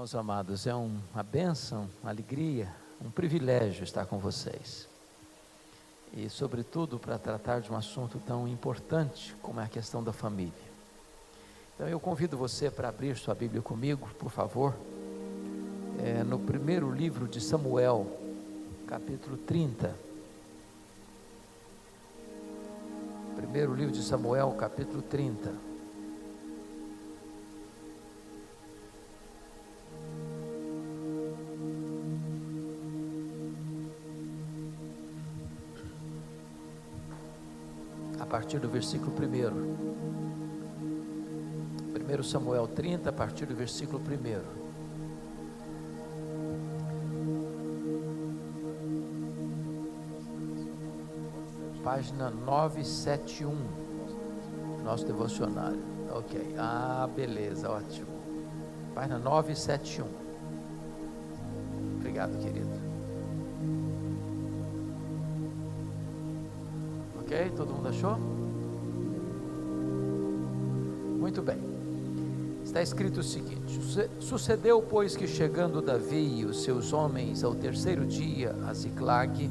Irmãos amados, é uma bênção, uma alegria, um privilégio estar com vocês. E sobretudo para tratar de um assunto tão importante como é a questão da família. Então eu convido você para abrir sua Bíblia comigo, por favor, no primeiro livro de Samuel, capítulo 30. Primeiro livro de Samuel, capítulo 30. A partir do versículo 1. 1 Samuel 30, a partir do versículo 1. Página 971, nosso devocionário. Ok, beleza, ótimo. Página 971. Obrigado, querido. Ok, todo mundo achou? Muito bem. Está escrito o seguinte: sucedeu, pois, que chegando Davi e os seus homens ao terceiro dia a Ziclag,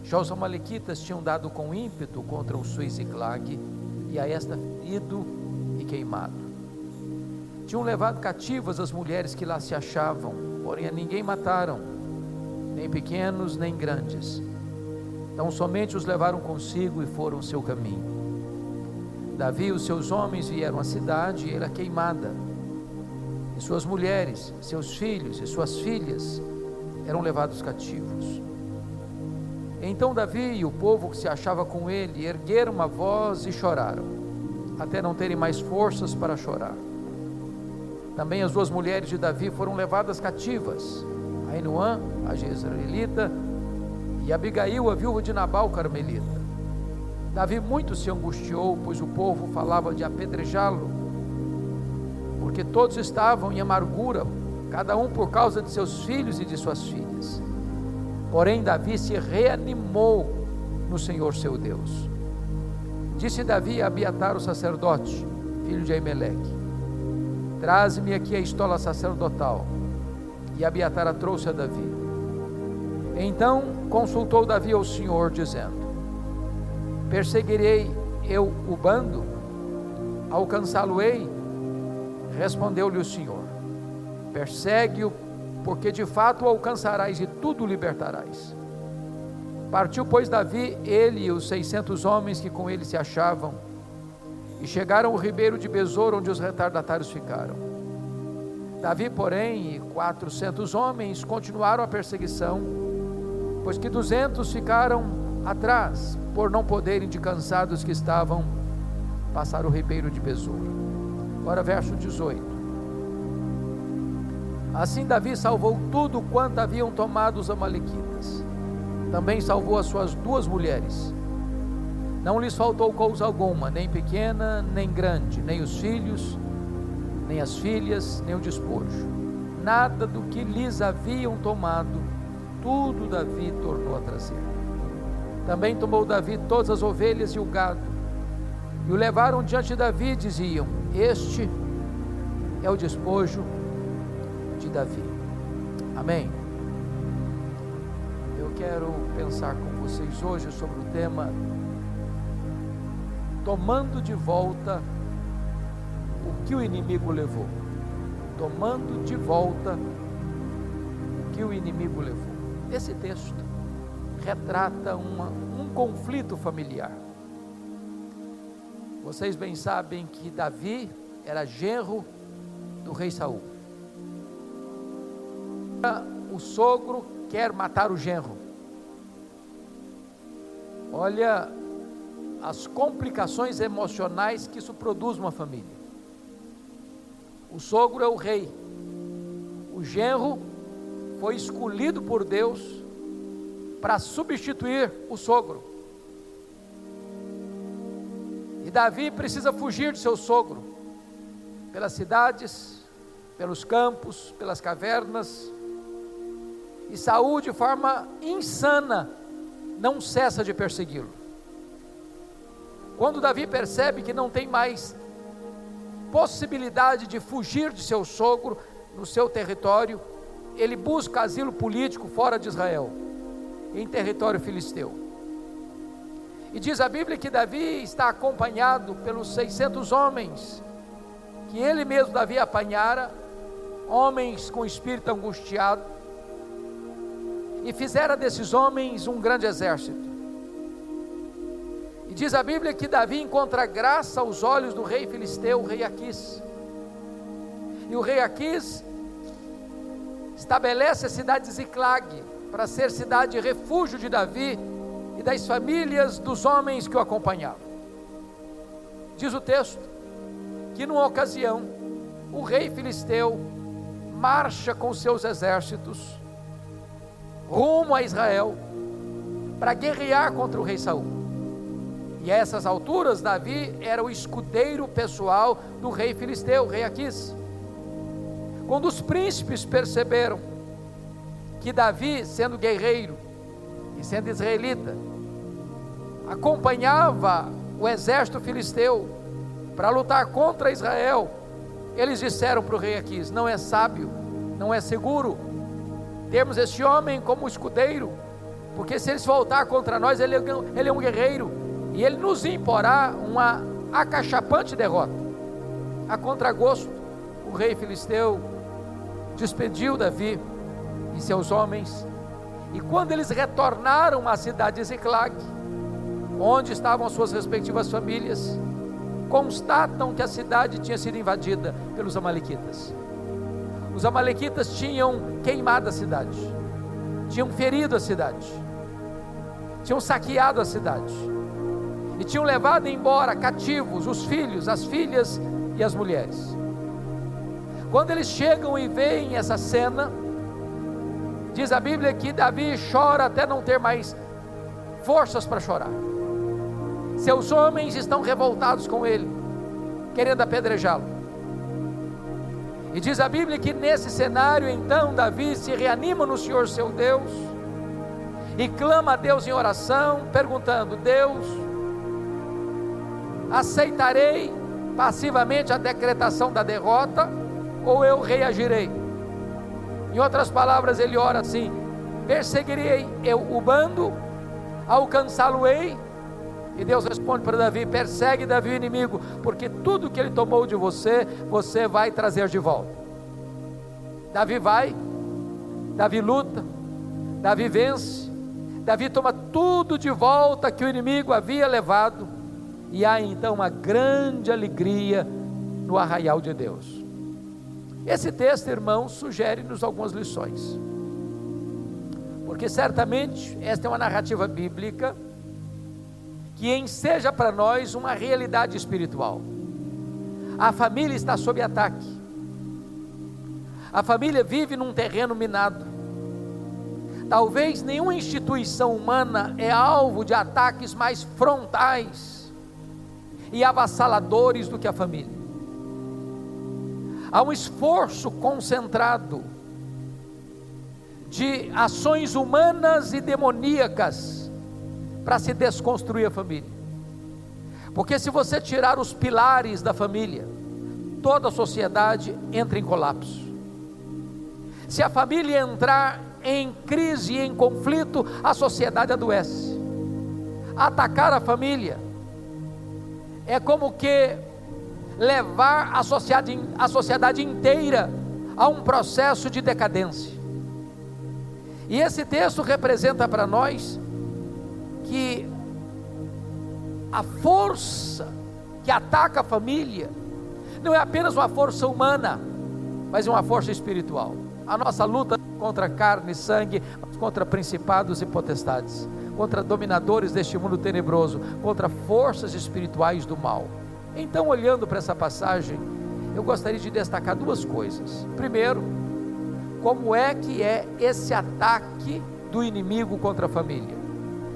já os amalequitas tinham dado com ímpeto contra o sul Ziclag, e a esta ferido e queimado. Tinham levado cativas as mulheres que lá se achavam, porém a ninguém mataram, nem pequenos nem grandes. Então somente os levaram consigo e foram seu caminho. Davi e os seus homens vieram à cidade e ela queimada, e suas mulheres, seus filhos e suas filhas eram levados cativos. Então Davi e o povo que se achava com ele ergueram a voz e choraram, até não terem mais forças para chorar. Também as duas mulheres de Davi foram levadas cativas, Ainoã, a jezreelita, e Abigail, a viúva de Nabal, carmelita. Davi muito se angustiou, pois o povo falava de apedrejá-lo, porque todos estavam em amargura, cada um por causa de seus filhos e de suas filhas. Porém Davi se reanimou no Senhor seu Deus. Disse Davi a Abiatar o sacerdote, filho de Aimeleque: traze-me aqui a estola sacerdotal. E Abiatar a trouxe a Davi. Então consultou Davi ao Senhor, dizendo: perseguirei eu o bando? Alcançá-lo-ei? Respondeu-lhe o Senhor: persegue-o, porque de fato o alcançarás e tudo libertarás. Partiu, pois, Davi, ele e os 600 homens que com ele se achavam, e chegaram ao ribeiro de Besor, onde os retardatários ficaram. Davi, porém, e 400 homens continuaram a perseguição, pois que 200 ficaram atrás, por não poderem, de cansados que estavam, passar o ribeiro de Besor. Agora verso 18. Assim Davi salvou tudo quanto haviam tomado os amalequitas. Também salvou as suas duas mulheres. Não lhes faltou coisa alguma, nem pequena, nem grande, nem os filhos, nem as filhas, nem o despojo. Nada do que lhes haviam tomado, tudo Davi tornou a trazer. Também tomou Davi todas as ovelhas e o gado, e o levaram diante de Davi, e diziam: este é o despojo de Davi. Amém. Eu quero pensar com vocês hoje sobre o tema tomando de volta o que o inimigo levou. Tomando de volta o que o inimigo levou. Esse texto retrata um conflito familiar. Vocês bem sabem que Davi era genro do rei Saul. O sogro quer matar o genro. Olha as complicações emocionais que isso produz numa família. O sogro é o rei. O genro foi escolhido por Deus para substituir o sogro. E Davi precisa fugir de seu sogro, pelas cidades, pelos campos, pelas cavernas. E Saul, de forma insana, não cessa de persegui-lo. Quando Davi percebe que não tem mais possibilidade de fugir de seu sogro, no seu território, ele busca asilo político fora de Israel, em território filisteu. E diz a Bíblia que Davi está acompanhado pelos 600 homens, que ele mesmo, Davi, apanhara, homens com espírito angustiado, e fizera desses homens um grande exército. E diz a Bíblia que Davi encontra graça aos olhos do rei filisteu, o rei Aquis. E o rei Aquis estabelece a cidade de Ziclague para ser cidade refúgio de Davi e das famílias dos homens que o acompanhavam. Diz o texto que numa ocasião o rei filisteu marcha com seus exércitos rumo a Israel para guerrear contra o rei Saul. E a essas alturas Davi era o escudeiro pessoal do rei filisteu, o rei Aquis. Quando os príncipes perceberam que Davi, sendo guerreiro e sendo israelita, acompanhava o exército filisteu para lutar contra Israel, eles disseram para o rei Aquis: não é sábio, não é seguro termos esse homem como escudeiro, porque se eles voltar contra nós, ele é um guerreiro, e ele nos imporá uma acachapante derrota. A contragosto, o rei filisteu despediu Davi e seus homens, e quando eles retornaram à cidade de Ziclague, onde estavam as suas respectivas famílias, constatam que a cidade tinha sido invadida pelos amalequitas. Os amalequitas tinham queimado a cidade, tinham ferido a cidade, tinham saqueado a cidade, e tinham levado embora cativos os filhos, as filhas e as mulheres. Quando eles chegam e veem essa cena, diz a Bíblia que Davi chora até não ter mais forças para chorar. Seus homens estão revoltados com ele, querendo apedrejá-lo. E diz a Bíblia que nesse cenário, então, Davi se reanima no Senhor seu Deus, e clama a Deus em oração, perguntando: Deus, aceitarei passivamente a decretação da derrota, ou eu reagirei? Em outras palavras, ele ora assim: perseguirei eu o bando, alcançá-lo-ei? E Deus responde para Davi: persegue Davi o inimigo, porque tudo que ele tomou de você, você vai trazer de volta. Davi vai, Davi luta, Davi vence, Davi toma tudo de volta que o inimigo havia levado, e há então uma grande alegria no arraial de Deus. Esse texto, irmãos, sugere-nos algumas lições, porque certamente esta é uma narrativa bíblica que enseja para nós uma realidade espiritual. A família está sob ataque, a família vive num terreno minado. Talvez nenhuma instituição humana é alvo de ataques mais frontais e avassaladores do que a família. Há um esforço concentrado de ações humanas e demoníacas para se desconstruir a família, porque se você tirar os pilares da família, toda a sociedade entra em colapso. Se a família entrar em crise, em conflito, a sociedade adoece. Atacar a família é como que levar a sociedade inteira a um processo de decadência. E esse texto representa para nós que a força que ataca a família não é apenas uma força humana, mas é uma força espiritual. A nossa luta contra carne e sangue, mas contra principados e potestades, contra dominadores deste mundo tenebroso, contra forças espirituais do mal. Então, olhando para essa passagem, eu gostaria de destacar duas coisas. Primeiro, como é que é esse ataque do inimigo contra a família.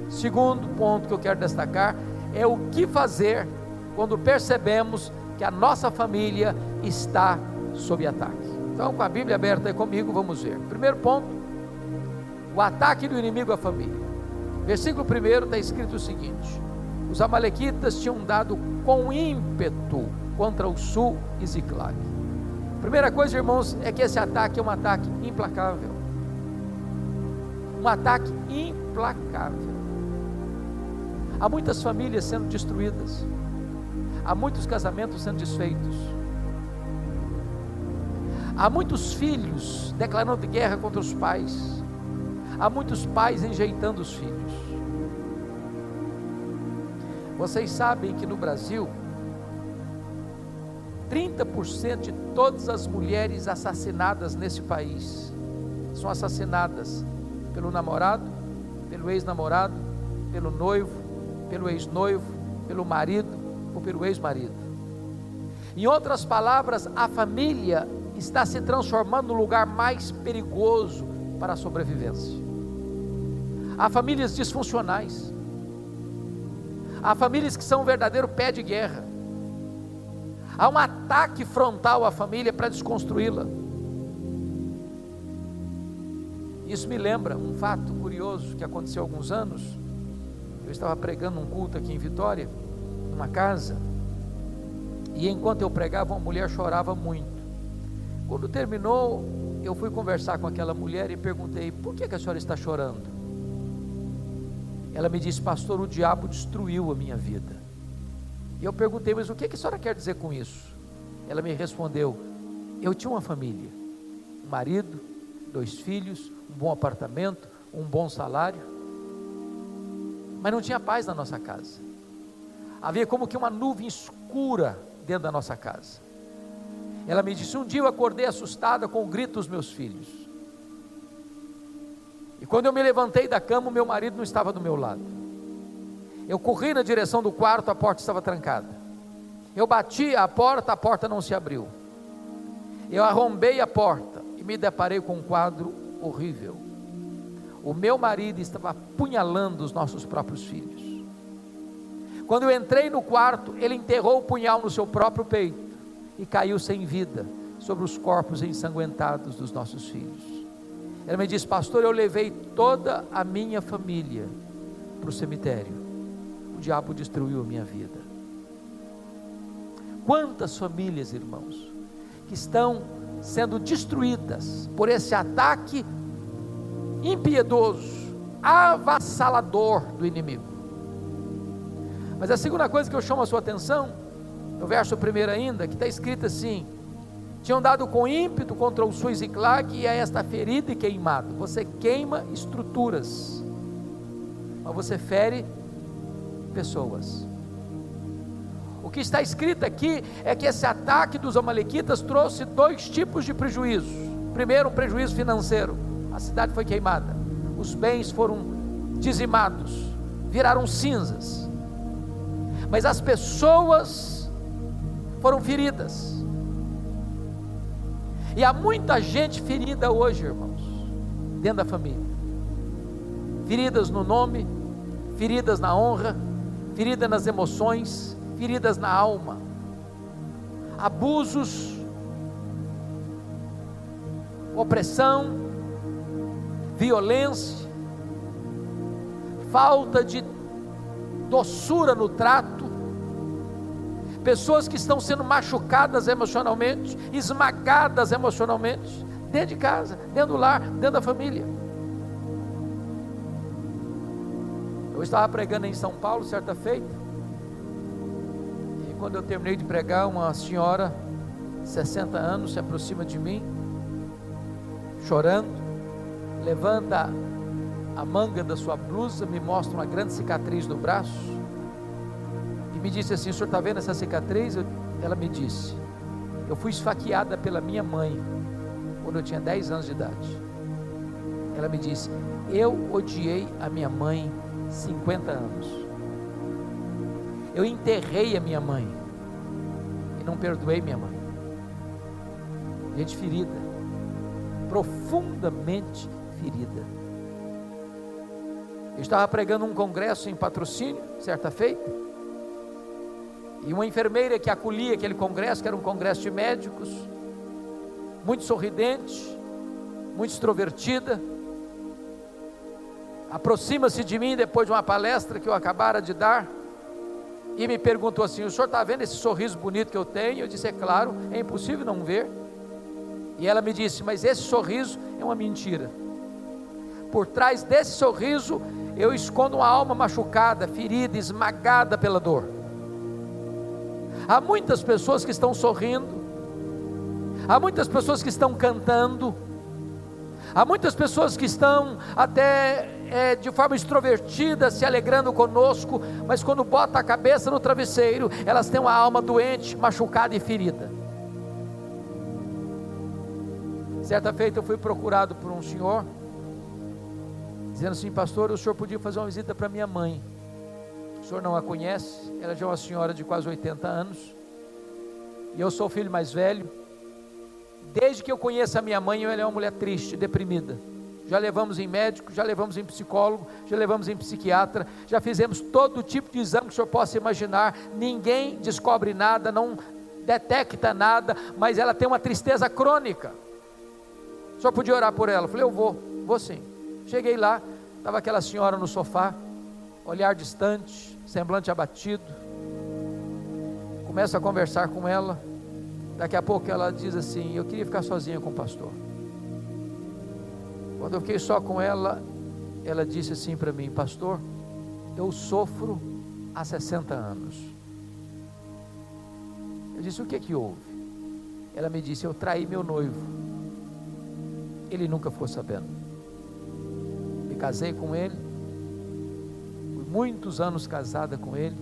Segundo ponto que eu quero destacar é o que fazer quando percebemos que a nossa família está sob ataque. Então, com a Bíblia aberta aí comigo, vamos ver. Primeiro ponto, o ataque do inimigo à família. Versículo 1 está escrito o seguinte: os amalequitas tinham dado com ímpeto contra o sul e Ziclague. Primeira coisa, irmãos, é que esse ataque é um ataque implacável. Um ataque implacável. Há muitas famílias sendo destruídas. Há muitos casamentos sendo desfeitos. Há muitos filhos declarando guerra contra os pais. Há muitos pais enjeitando os filhos. Vocês sabem que no Brasil, 30% de todas as mulheres assassinadas nesse país são assassinadas pelo namorado, pelo ex-namorado, pelo noivo, pelo ex-noivo, pelo marido ou pelo ex-marido. Em outras palavras, a família está se transformando no lugar mais perigoso para a sobrevivência. Há famílias disfuncionais. Há famílias que são um verdadeiro pé de guerra. Há um ataque frontal à família para desconstruí-la. Isso me lembra um fato curioso que aconteceu há alguns anos. Eu estava pregando um culto aqui em Vitória, numa casa, e enquanto eu pregava, uma mulher chorava muito. Quando terminou, eu fui conversar com aquela mulher e perguntei: por que a senhora está chorando? Ela me disse: pastor, o diabo destruiu a minha vida. E eu perguntei: mas o que a senhora quer dizer com isso? Ela me respondeu: eu tinha uma família, um marido, 2 filhos, um bom apartamento, um bom salário, mas não tinha paz na nossa casa. Havia como que uma nuvem escura dentro da nossa casa. Ela me disse: um dia eu acordei assustada com o grito dos meus filhos, e quando eu me levantei da cama, o meu marido não estava do meu lado. Eu corri na direção do quarto, a porta estava trancada. Eu bati a porta não se abriu. Eu arrombei a porta e me deparei com um quadro horrível. O meu marido estava apunhalando os nossos próprios filhos. Quando eu entrei no quarto, ele enterrou o punhal no seu próprio peito e caiu sem vida sobre os corpos ensanguentados dos nossos filhos. Ela me disse: pastor, eu levei toda a minha família para o cemitério. O diabo destruiu a minha vida. Quantas famílias, irmãos, que estão sendo destruídas por esse ataque impiedoso, avassalador do inimigo. Mas a segunda coisa que eu chamo a sua atenção, no verso 1 ainda, que está escrito assim: tinham dado com ímpeto contra o sul Ziclag, e a esta ferido e queimado. Você queima estruturas, mas você fere pessoas. O que está escrito aqui é que esse ataque dos amalequitas trouxe 2 tipos de prejuízos. Primeiro, um prejuízo financeiro. A cidade foi queimada, os bens foram dizimados, viraram cinzas, mas as pessoas foram feridas. E há muita gente ferida hoje, irmãos, dentro da família, feridas no nome, feridas na honra, feridas nas emoções, feridas na alma, abusos, opressão, violência, falta de doçura no trato, pessoas que estão sendo machucadas emocionalmente, esmagadas emocionalmente, dentro de casa, dentro do lar, dentro da família. Eu estava pregando em São Paulo certa feita, e quando eu terminei de pregar, uma senhora, 60 anos, se aproxima de mim, chorando, levanta a manga da sua blusa, me mostra uma grande cicatriz no braço, e me disse assim: o senhor está vendo essa cicatriz? Ela me disse: eu fui esfaqueada pela minha mãe, quando eu tinha 10 anos de idade. Ela me disse: eu odiei a minha mãe 50 anos, eu enterrei a minha mãe, e não perdoei minha mãe. Gente ferida, profundamente ferida. Eu estava pregando um congresso em Patrocínio, certa feita, e uma enfermeira que acolhia aquele congresso, que era um congresso de médicos, muito sorridente, muito extrovertida, aproxima-se de mim depois de uma palestra que eu acabara de dar, e me perguntou assim: o senhor está vendo esse sorriso bonito que eu tenho? Eu disse: é claro, é impossível não ver. E ela me disse: mas esse sorriso é uma mentira. Por trás desse sorriso eu escondo uma alma machucada, ferida, esmagada pela dor. Há muitas pessoas que estão sorrindo, há muitas pessoas que estão cantando, há muitas pessoas que estão até de forma extrovertida se alegrando conosco, mas quando bota a cabeça no travesseiro, elas têm uma alma doente, machucada e ferida. Certa feita eu fui procurado por um senhor, dizendo assim: pastor, o senhor podia fazer uma visita para minha mãe. O senhor não a conhece, ela já é uma senhora de quase 80 anos, e eu sou o filho mais velho. Desde que eu conheço a minha mãe, ela é uma mulher triste, deprimida. Já levamos em médico, já levamos em psicólogo, já levamos em psiquiatra, já fizemos todo tipo de exame que o senhor possa imaginar, ninguém descobre nada, não detecta nada, mas ela tem uma tristeza crônica. O senhor podia orar por ela? Eu falei: eu vou sim. Cheguei lá, estava aquela senhora no sofá, olhar distante, semblante abatido. Começo a conversar com ela. Daqui a pouco ela diz assim: eu queria ficar sozinha com o pastor. Quando eu fiquei só com ela, ela disse assim para mim: pastor, eu sofro há 60 anos. Eu disse: o que houve? Ela me disse: eu traí meu noivo, ele nunca ficou sabendo. Me casei com ele, fui muitos anos casada com ele,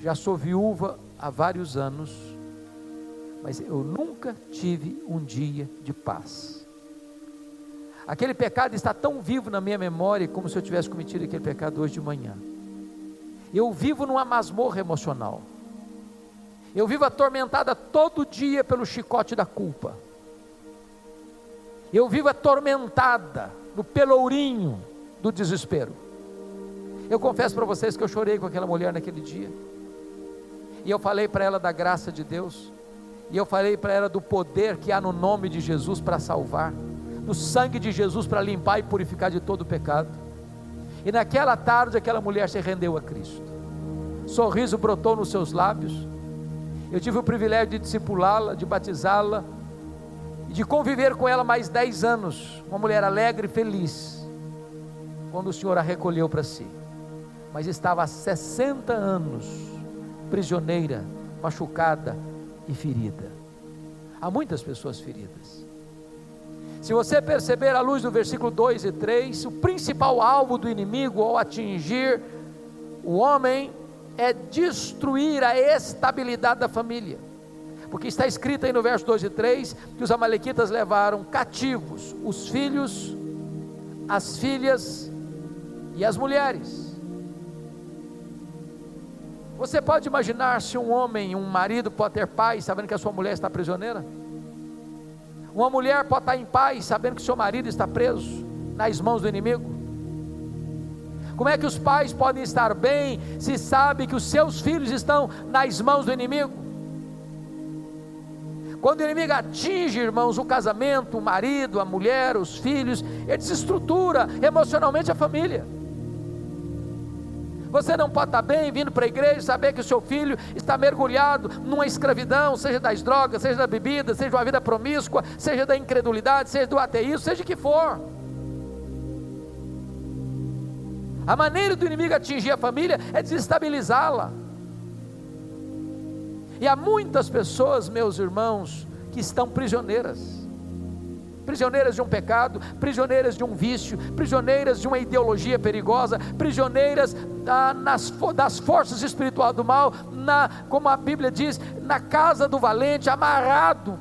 já sou viúva há vários anos, mas eu nunca tive um dia de paz. Aquele pecado está tão vivo na minha memória, como se eu tivesse cometido aquele pecado hoje de manhã. Eu vivo numa masmorra emocional, eu vivo atormentada todo dia pelo chicote da culpa, eu vivo atormentada no pelourinho do desespero. Eu confesso para vocês que eu chorei com aquela mulher naquele dia, e eu falei para ela da graça de Deus, e eu falei para ela do poder que há no nome de Jesus para salvar, do sangue de Jesus para limpar e purificar de todo o pecado. E naquela tarde aquela mulher se rendeu a Cristo, sorriso brotou nos seus lábios. Eu tive o privilégio de discipulá-la, de batizá-la, e de conviver com ela mais 10 anos, uma mulher alegre e feliz, quando o Senhor a recolheu para si, mas estava há 60 anos, prisioneira, machucada e ferida. Há muitas pessoas feridas. Se você perceber à luz do versículo 2 e 3, o principal alvo do inimigo ao atingir o homem é destruir a estabilidade da família, porque está escrito aí no verso 2 e 3, que os amalequitas levaram cativos os filhos, as filhas e as mulheres. Você pode imaginar se um homem, um marido pode ter paz sabendo que a sua mulher está prisioneira? Uma mulher pode estar em paz sabendo que seu marido está preso nas mãos do inimigo? Como é que os pais podem estar bem se sabem que os seus filhos estão nas mãos do inimigo? Quando o inimigo atinge, irmãos, o casamento, o marido, a mulher, os filhos, ele desestrutura emocionalmente a família. Você não pode estar bem vindo para a igreja e saber que o seu filho está mergulhado numa escravidão, seja das drogas, seja da bebida, seja de uma vida promíscua, seja da incredulidade, seja do ateísmo, seja o que for. A maneira do inimigo atingir a família é desestabilizá-la. E há muitas pessoas, meus irmãos, que estão prisioneiras de um pecado, prisioneiras de um vício, prisioneiras de uma ideologia perigosa, prisioneiras das forças espirituais do mal, como a Bíblia diz, na casa do valente, amarrado,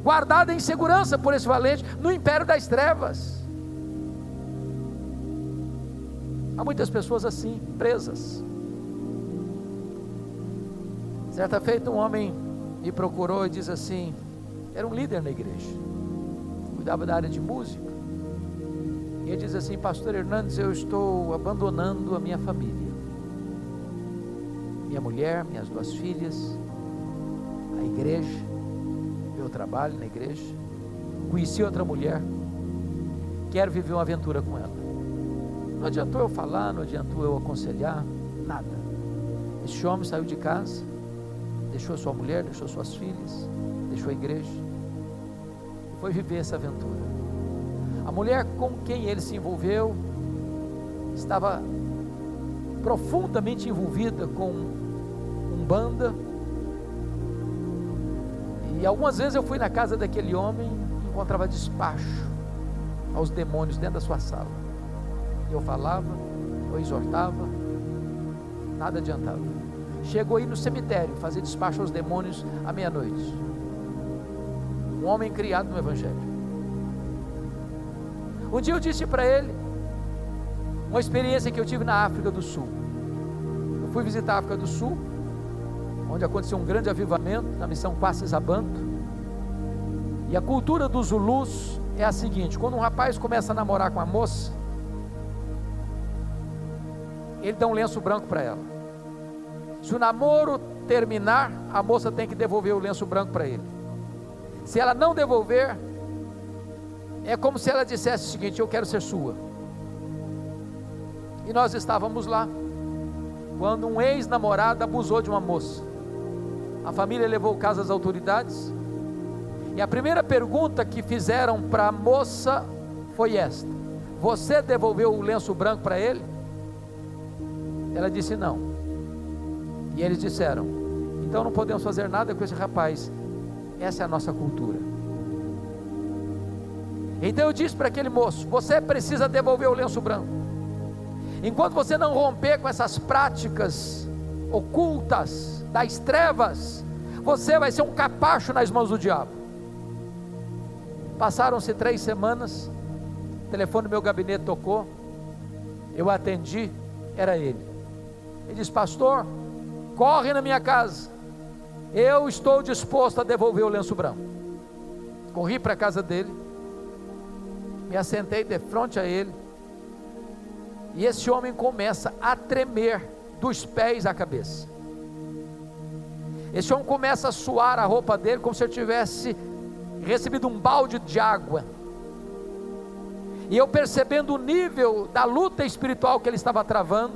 guardado em segurança por esse valente, no império das trevas. Há muitas pessoas assim, presas. Certa feita um homem me procurou e diz assim, era um líder na igreja, cuidava da área de música, e ele diz assim: pastor Hernandes, eu estou abandonando a minha família, minha mulher, minhas 2 filhas, a igreja, meu trabalho na igreja, conheci outra mulher, quero viver uma aventura com ela. Não adiantou eu falar, não adiantou eu aconselhar, nada. Esse homem saiu de casa, deixou sua mulher, deixou suas filhas, deixou a igreja. foi viver essa aventura. A mulher com quem ele se envolveu estava profundamente envolvida com umbanda, e algumas vezes eu fui na casa daquele homem e encontrava despacho aos demônios dentro da sua sala. Eu falava, eu exortava, nada adiantava. Chegou aí no cemitério fazer despacho aos demônios à meia-noite. Um homem criado no Evangelho. Um dia eu disse para ele uma experiência que eu tive na África do Sul. Eu fui visitar a África do Sul, onde aconteceu um grande avivamento na missão Kwasi Zabanto. E a cultura dos Zulus é a seguinte: quando um rapaz começa a namorar com a moça, ele dá um lenço branco para ela. Se o namoro terminar, a moça tem que devolver o lenço branco para ele. Se ela não devolver, é como se ela dissesse o seguinte: eu quero ser sua. E nós estávamos lá, quando um ex-namorado abusou de uma moça. A família levou o caso às autoridades, e a primeira pergunta que fizeram para a moça foi esta: você devolveu o lenço branco para ele? Ela disse não. E eles disseram: então não podemos fazer nada com esse rapaz, essa é a nossa cultura. Então eu disse para aquele moço: você precisa devolver o lenço branco. Enquanto você não romper com essas práticas ocultas das trevas, você vai ser um capacho nas mãos do diabo. Passaram-se 3 semanas, o telefone do meu gabinete tocou, eu atendi, era ele. Ele disse: pastor, corre na minha casa, eu estou disposto a devolver o lenço branco. Corri para a casa dele, me assentei de frente a ele, e esse homem começa a tremer dos pés à cabeça. Esse homem começa a suar a roupa dele como se ele tivesse recebido um balde de água. E eu, percebendo o nível da luta espiritual que ele estava travando,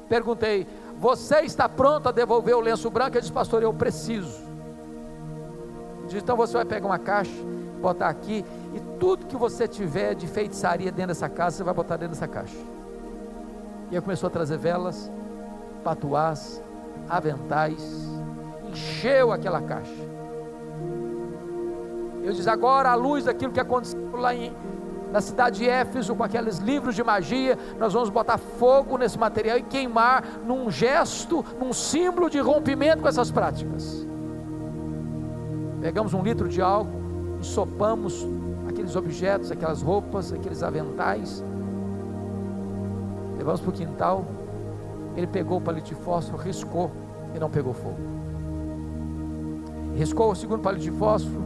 perguntei: você está pronto a devolver o lenço branco? Ele disse: pastor, eu preciso. Eu disse: então você vai pegar uma caixa, botar aqui, e tudo que você tiver de feitiçaria dentro dessa casa, você vai botar dentro dessa caixa. E ele começou a trazer velas, patuás, aventais, encheu aquela caixa. Eu disse: agora, à luz daquilo que aconteceu lá na cidade de Éfeso, com aqueles livros de magia, nós vamos botar fogo nesse material e queimar, num gesto, num símbolo de rompimento com essas práticas. Pegamos 1 litro de álcool, ensopamos aqueles objetos, aquelas roupas, aqueles aventais, levamos para o quintal. Ele pegou o palito de fósforo, riscou, e não pegou fogo. Riscou o segundo palito de fósforo,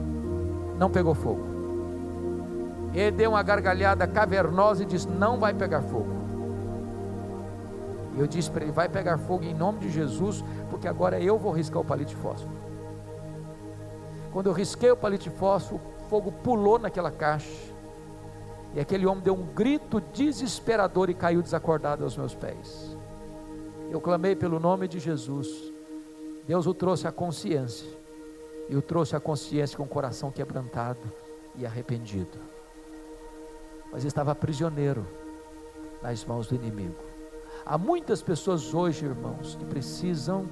não pegou fogo. Ele deu uma gargalhada cavernosa e disse: não vai pegar fogo. E eu disse para ele: vai pegar fogo em nome de Jesus, porque agora eu vou riscar o palito de fósforo. Quando eu risquei o palito de fósforo, o fogo pulou naquela caixa, e aquele homem deu um grito desesperador e caiu desacordado aos meus pés. Eu clamei pelo nome de Jesus. Deus o trouxe à consciência, e o trouxe à consciência com o coração quebrantado e arrependido, mas estava prisioneiro nas mãos do inimigo. Há muitas pessoas hoje, irmãos, que precisam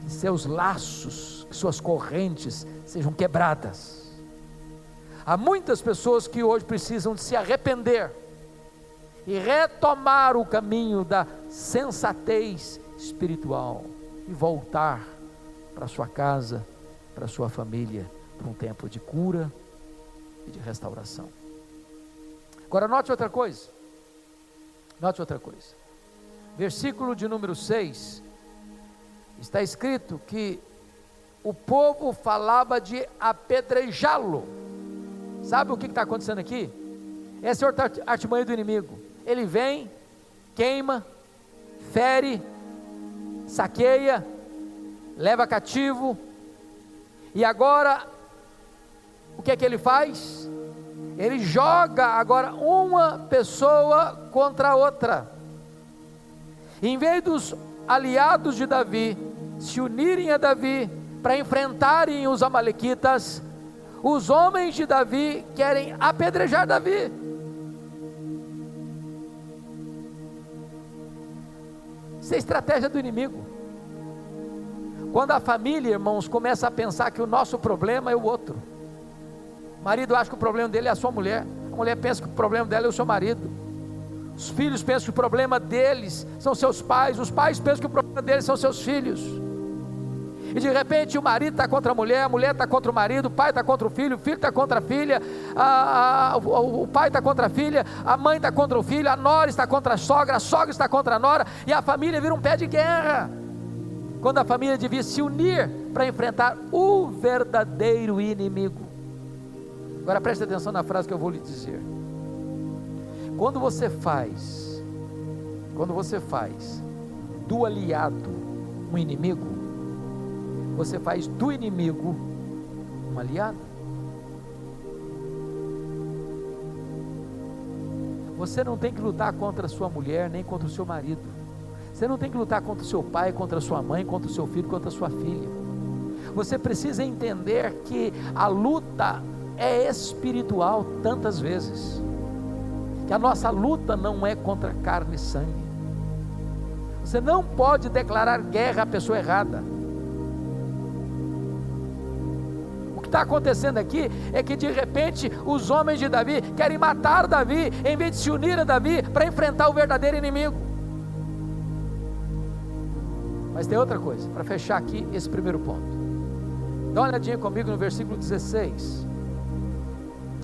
que seus laços, que suas correntes sejam quebradas. Há muitas pessoas que hoje precisam de se arrepender e retomar o caminho da sensatez espiritual e voltar para sua casa, para sua família, para um tempo de cura e de restauração. Agora note outra coisa, versículo de número 6, está escrito que o povo falava de apedrejá-lo. Sabe o que está acontecendo aqui? Essa é outra artimanha do inimigo. Ele vem, queima, fere, saqueia, leva cativo, e agora o que é que ele faz? Ele joga agora uma pessoa contra a outra. Em vez dos aliados de Davi se unirem a Davi para enfrentarem os amalequitas, Os homens de Davi querem apedrejar Davi. Isso é estratégia do inimigo. Quando a família, irmãos, começa a pensar que o nosso problema é o outro. O marido acha que o problema dele é a sua mulher. A mulher pensa que o problema dela é o seu marido. Os filhos pensam que o problema deles são seus pais. Os pais pensam que o problema deles são seus filhos. E de repente o marido está contra a mulher está contra o marido, o pai está contra o filho está contra a filha, o pai está contra a filha, a mãe está contra o filho, a nora está contra a sogra está contra a nora, e a família vira um pé de guerra, quando a família devia se unir para enfrentar o verdadeiro inimigo. Agora preste atenção na frase que eu vou lhe dizer. Quando você faz do aliado um inimigo, você faz do inimigo um aliado. Você não tem que lutar contra a sua mulher, nem contra o seu marido. Você não tem que lutar contra o seu pai, contra a sua mãe, contra o seu filho, contra a sua filha. Você precisa entender que a luta é espiritual tantas vezes, que a nossa luta não é contra carne e sangue. Você não pode declarar guerra à pessoa errada. O que está acontecendo aqui é que de repente os homens de Davi querem matar Davi, em vez de se unir a Davi para enfrentar o verdadeiro inimigo. Mas tem outra coisa, para fechar aqui esse primeiro ponto. Dá uma olhadinha comigo no versículo 16.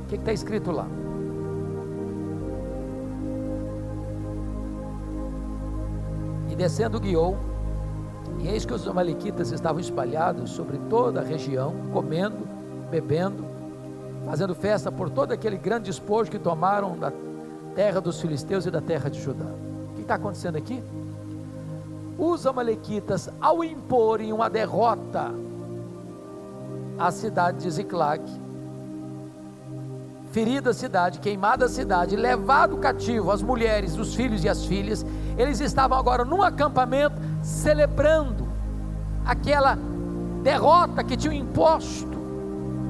O que está escrito lá? E descendo guiou, e eis que os amalequitas estavam espalhados sobre toda a região, comendo, bebendo, fazendo festa por todo aquele grande despojo que tomaram da terra dos filisteus e da terra de Judá. O que está acontecendo aqui? Os amalequitas, ao imporem uma derrota à cidade de Ziclag, ferida a cidade, queimada a cidade, levado cativo as mulheres, os filhos e as filhas, eles estavam agora num acampamento celebrando aquela derrota que tinham imposto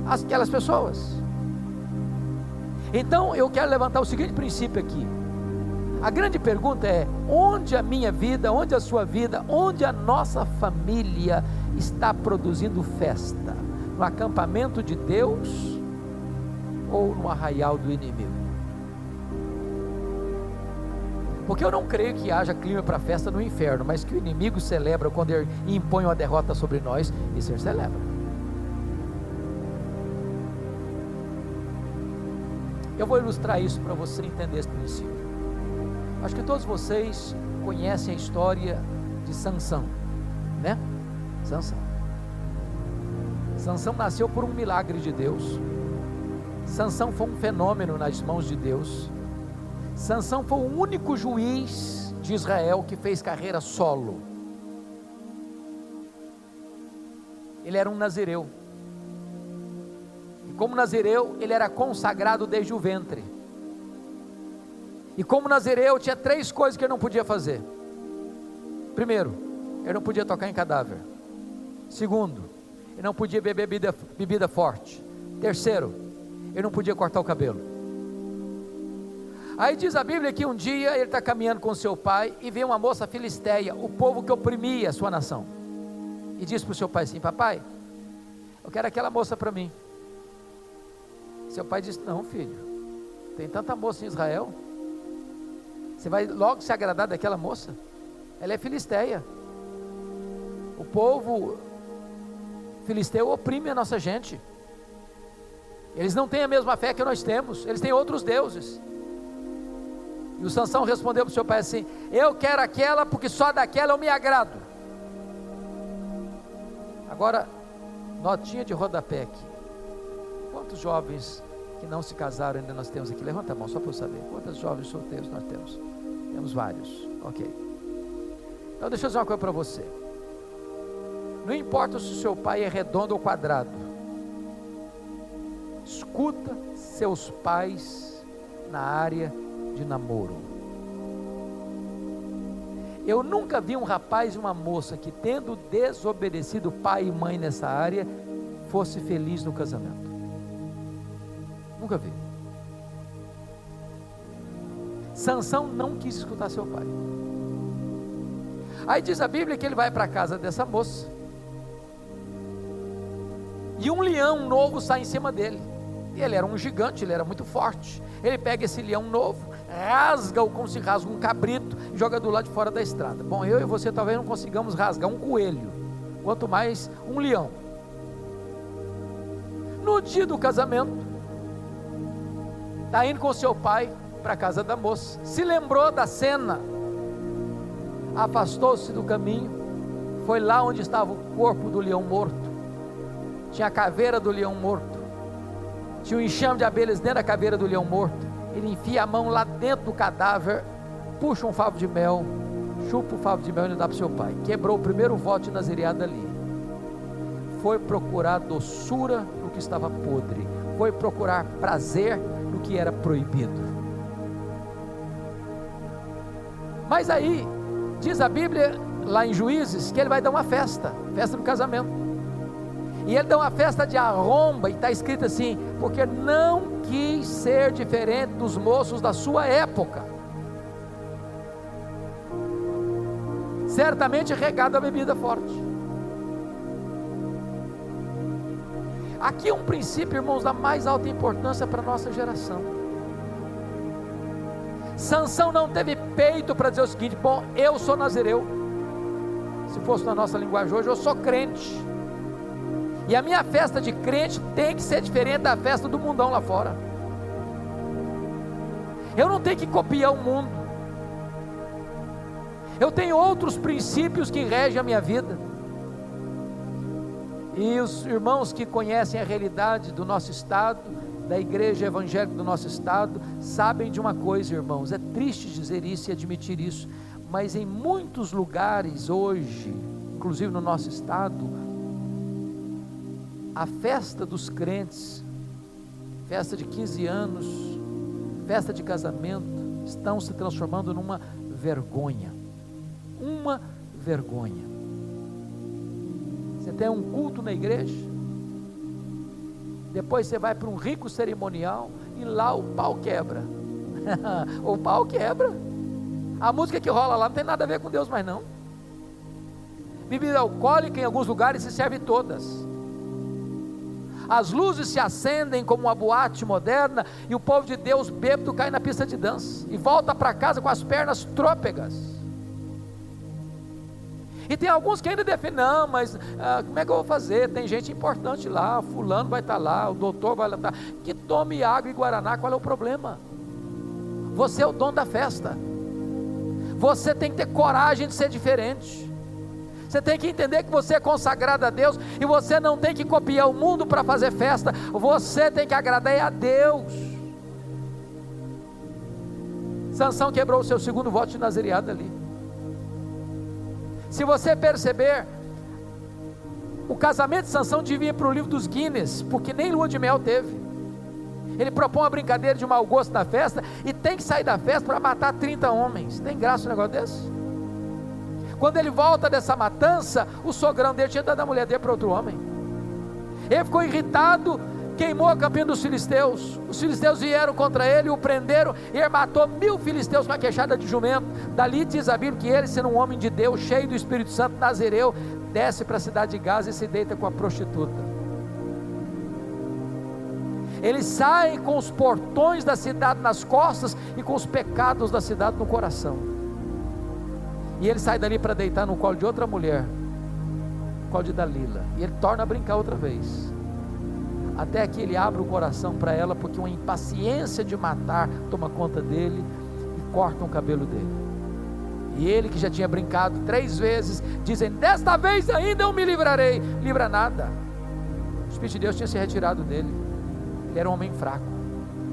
aquelas pessoas. Então eu quero levantar o seguinte princípio aqui. A grande pergunta é: onde a minha vida, onde a sua vida, onde a nossa família está produzindo festa? No acampamento de Deus ou no arraial do inimigo? Porque eu não creio que haja clima para festa no inferno, mas que o inimigo celebra quando ele impõe uma derrota sobre nós, isso ele celebra. Eu vou ilustrar isso para você entender esse princípio. Acho que todos vocês conhecem a história de Sansão, né? Sansão nasceu por um milagre de Deus. Sansão foi um fenômeno nas mãos de Deus. Sansão foi o único juiz de Israel que fez carreira solo. Ele era um nazireu. E como nazireu, ele era consagrado desde o ventre. E como nazireu, tinha 3 coisas que ele não podia fazer. Primeiro, ele não podia tocar em cadáver. Segundo, ele não podia beber bebida forte. Terceiro, ele não podia cortar o cabelo. Aí diz a Bíblia que um dia ele está caminhando com seu pai e vê uma moça filisteia, o povo que oprimia a sua nação, e diz para o seu pai assim: papai, eu quero aquela moça para mim. Seu pai disse: não, filho, tem tanta moça em Israel, você vai logo se agradar daquela moça? Ela é filisteia. O povo filisteu oprime a nossa gente. Eles não têm a mesma fé que nós temos, eles têm outros deuses. E o Sansão respondeu para o seu pai assim: eu quero aquela, porque só daquela eu me agrado. Agora, notinha de rodapé aqui. Quantos jovens que não se casaram ainda nós temos aqui? Levanta a mão só para eu saber. Quantos jovens solteiros nós temos? Temos vários. Ok. Então deixa eu dizer uma coisa para você. Não importa se o seu pai é redondo ou quadrado, escuta seus pais na área de namoro. Eu nunca vi um rapaz e uma moça que, tendo desobedecido pai e mãe nessa área, fosse feliz no casamento. Nunca vi. Sansão não quis escutar seu pai. Aí diz a Bíblia que ele vai para a casa dessa moça, e um leão novo sai em cima dele. Ele era um gigante, ele era muito forte. Ele pega esse leão novo, rasga-o como se rasga um cabrito, e joga do lado de fora da estrada. Bom, eu e você talvez não consigamos rasgar um coelho, quanto mais um leão. No dia do casamento, está indo com seu pai para a casa da moça, se lembrou da cena, afastou-se do caminho, foi lá onde estava o corpo do leão morto, tinha a caveira do leão morto, tinha um enxame de abelhas dentro da caveira do leão morto. Ele enfia a mão lá dentro do cadáver, puxa um favo de mel, chupa o favo de mel e dá para o seu pai. Quebrou o primeiro voto de nazireado ali. Foi procurar doçura no que estava podre, foi procurar prazer no que era proibido. Mas aí, diz a Bíblia, lá em Juízes, que ele vai dar uma festa do casamento, e ele dá uma festa de arromba, e está escrito assim, porque não quis ser diferente dos moços da sua época, certamente regado a bebida forte. Aqui é um princípio, irmãos, da mais alta importância para a nossa geração. Sansão não teve peito para dizer o seguinte: bom, eu sou nazireu, se fosse na nossa linguagem hoje, eu sou crente, e a minha festa de crente tem que ser diferente da festa do mundão lá fora. Eu não tenho que copiar o mundo, eu tenho outros princípios que regem a minha vida. E os irmãos que conhecem a realidade do nosso estado, da igreja evangélica do nosso estado, sabem de uma coisa, irmãos, é triste dizer isso e admitir isso, mas em muitos lugares hoje, inclusive no nosso estado, a festa dos crentes, festa de 15 anos, festa de casamento, estão se transformando numa vergonha. Uma vergonha. Você tem um culto na igreja, depois você vai para um rico cerimonial, e lá o pau quebra. O pau quebra. A música que rola lá não tem nada a ver com Deus mais não. Bebida alcoólica em alguns lugares se serve todas. As luzes se acendem como uma boate moderna, e o povo de Deus bêbado cai na pista de dança, e volta para casa com as pernas trôpegas. E tem alguns que ainda defendem, não, mas como é que eu vou fazer? Tem gente importante lá, fulano vai estar lá, o doutor vai estar, que tome água e guaraná, qual é o problema? Você é o dono da festa, você tem que ter coragem de ser diferente, você tem que entender que você é consagrado a Deus, e você não tem que copiar o mundo para fazer festa, você tem que agradar a Deus. Sansão quebrou o seu segundo voto de nazireado ali. Se você perceber, o casamento de Sansão devia ir para o livro dos Guinness, porque nem lua de mel teve. Ele propõe uma brincadeira de mau gosto na festa, e tem que sair da festa para matar 30 homens. Tem graça um negócio desse? Quando ele volta dessa matança, o sogrão dele tinha dado a mulher dele para outro homem. Ele ficou irritado, queimou a campina dos filisteus. Os filisteus vieram contra ele, o prenderam, e ele matou 1000 filisteus com a queixada de jumento. Dali diz a Bíblia que ele, sendo um homem de Deus, cheio do Espírito Santo, nazireu, desce para a cidade de Gaza e se deita com a prostituta. Ele sai com os portões da cidade nas costas, e com os pecados da cidade no coração. E ele sai dali para deitar no colo de outra mulher, no colo de Dalila, e ele torna a brincar outra vez, até que ele abre o coração para ela, porque uma impaciência de matar toma conta dele, e corta o cabelo dele. E ele, que já tinha brincado 3 vezes, dizendo: desta vez ainda eu me livrarei. Livra nada. O Espírito de Deus tinha se retirado dele. Ele era um homem fraco.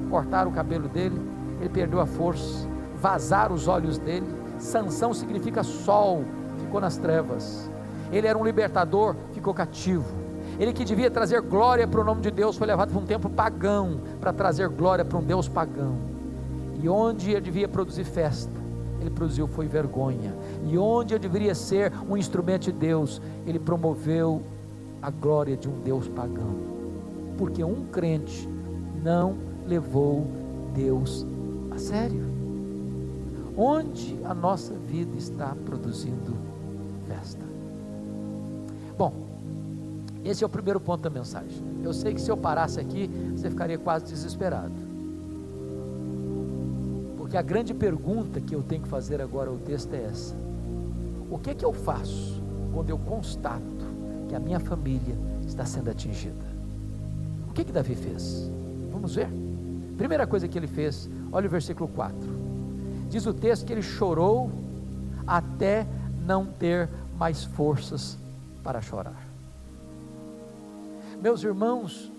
Cortaram o cabelo dele, ele perdeu a força, vazaram os olhos dele. Sansão significa sol, ficou nas trevas. Ele era um libertador, ficou cativo. Ele, que devia trazer glória para o nome de Deus, foi levado para um templo pagão, para trazer glória para um Deus pagão. E onde ele devia produzir festa, ele produziu foi vergonha. E onde ele deveria ser um instrumento de Deus, ele promoveu a glória de um Deus pagão. Porque um crente não levou Deus a sério? Onde a nossa vida está produzindo festa? Bom, esse é o primeiro ponto da mensagem. Eu sei que se eu parasse aqui, você ficaria quase desesperado, porque a grande pergunta que eu tenho que fazer agora ao texto é essa: o que é que eu faço quando eu constato que a minha família está sendo atingida? O que Davi fez? Vamos ver. Primeira coisa que ele fez, olha o versículo 4, diz o texto que ele chorou até não ter mais forças para chorar. Meus irmãos,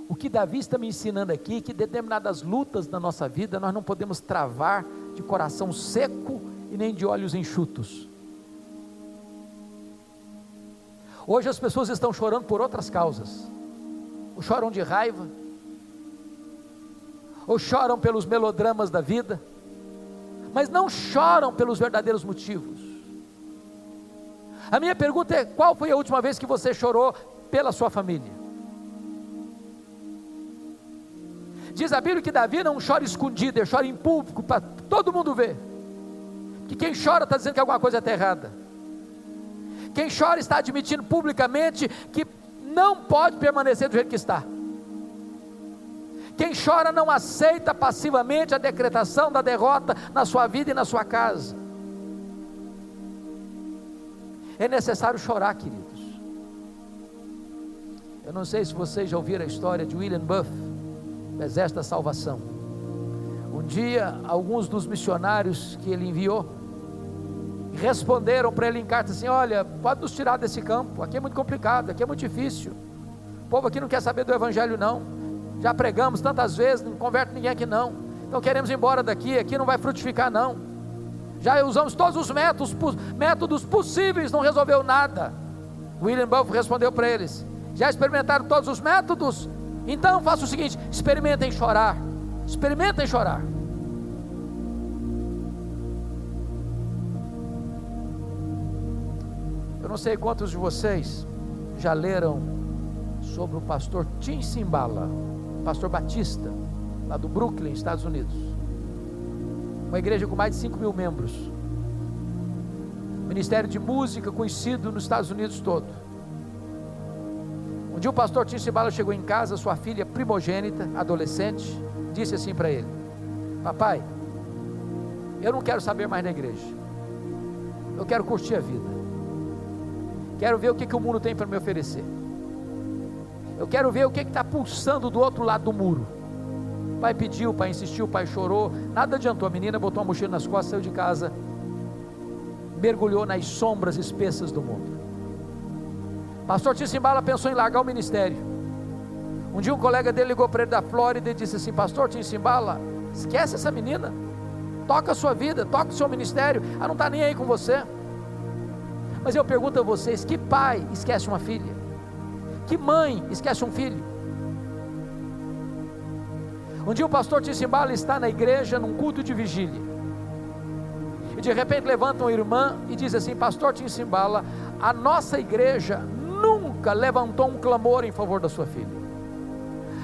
o que Davi está me ensinando aqui, que determinadas lutas da nossa vida, nós não podemos travar de coração seco e nem de olhos enxutos. Hoje as pessoas estão chorando por outras causas, ou choram de raiva, ou choram pelos melodramas da vida, mas não choram pelos verdadeiros motivos. A minha pergunta é: qual foi a última vez que você chorou pela sua família? Diz a Bíblia que Davi não chora escondido, ele chora em público, para todo mundo ver, que quem chora está dizendo que alguma coisa está errada. Quem chora está admitindo publicamente que não pode permanecer do jeito que está. Quem chora não aceita passivamente a decretação da derrota na sua vida e na sua casa. É necessário chorar, queridos. Eu não sei se vocês já ouviram a história de William Buff, do Exército da Salvação. Um dia, alguns dos missionários que ele enviou responderam para ele em carta assim: olha, pode nos tirar desse campo, aqui é muito complicado, aqui é muito difícil, o povo aqui não quer saber do evangelho não, já pregamos tantas vezes, não converte ninguém aqui não, então queremos ir embora daqui, aqui não vai frutificar não, já usamos todos os métodos possíveis, não resolveu nada. William Buff respondeu para eles: já experimentaram todos os métodos? Então faça o seguinte, experimentem chorar, experimentem chorar. Eu não sei quantos de vocês já leram sobre o pastor Tim Cymbala, pastor batista, lá do Brooklyn, Estados Unidos. Uma igreja com mais de 5 mil membros, ministério de música conhecido nos Estados Unidos todo. Um dia o pastor Tim Cymbala chegou em casa, sua filha primogênita, adolescente, disse assim para ele: papai, eu não quero saber mais da igreja, eu quero curtir a vida, quero ver o que o mundo tem para me oferecer, eu quero ver o que está pulsando do outro lado do muro. O pai pediu, o pai insistiu, o pai chorou, nada adiantou. A menina botou uma mochila nas costas, saiu de casa, mergulhou nas sombras espessas do mundo. Pastor Tim Cymbala pensou em largar o ministério. Um dia um colega dele ligou para ele da Flórida e disse assim: pastor Tim Cymbala, esquece essa menina, toca a sua vida, toca o seu ministério, ela não está nem aí com você. Mas eu pergunto a vocês: que pai esquece uma filha? Que mãe esquece um filho? Um dia o pastor Tim Cymbala está na igreja, num culto de vigília, e de repente levanta uma irmã e diz assim: pastor Tim Cymbala, a nossa igreja nunca levantou um clamor em favor da sua filha,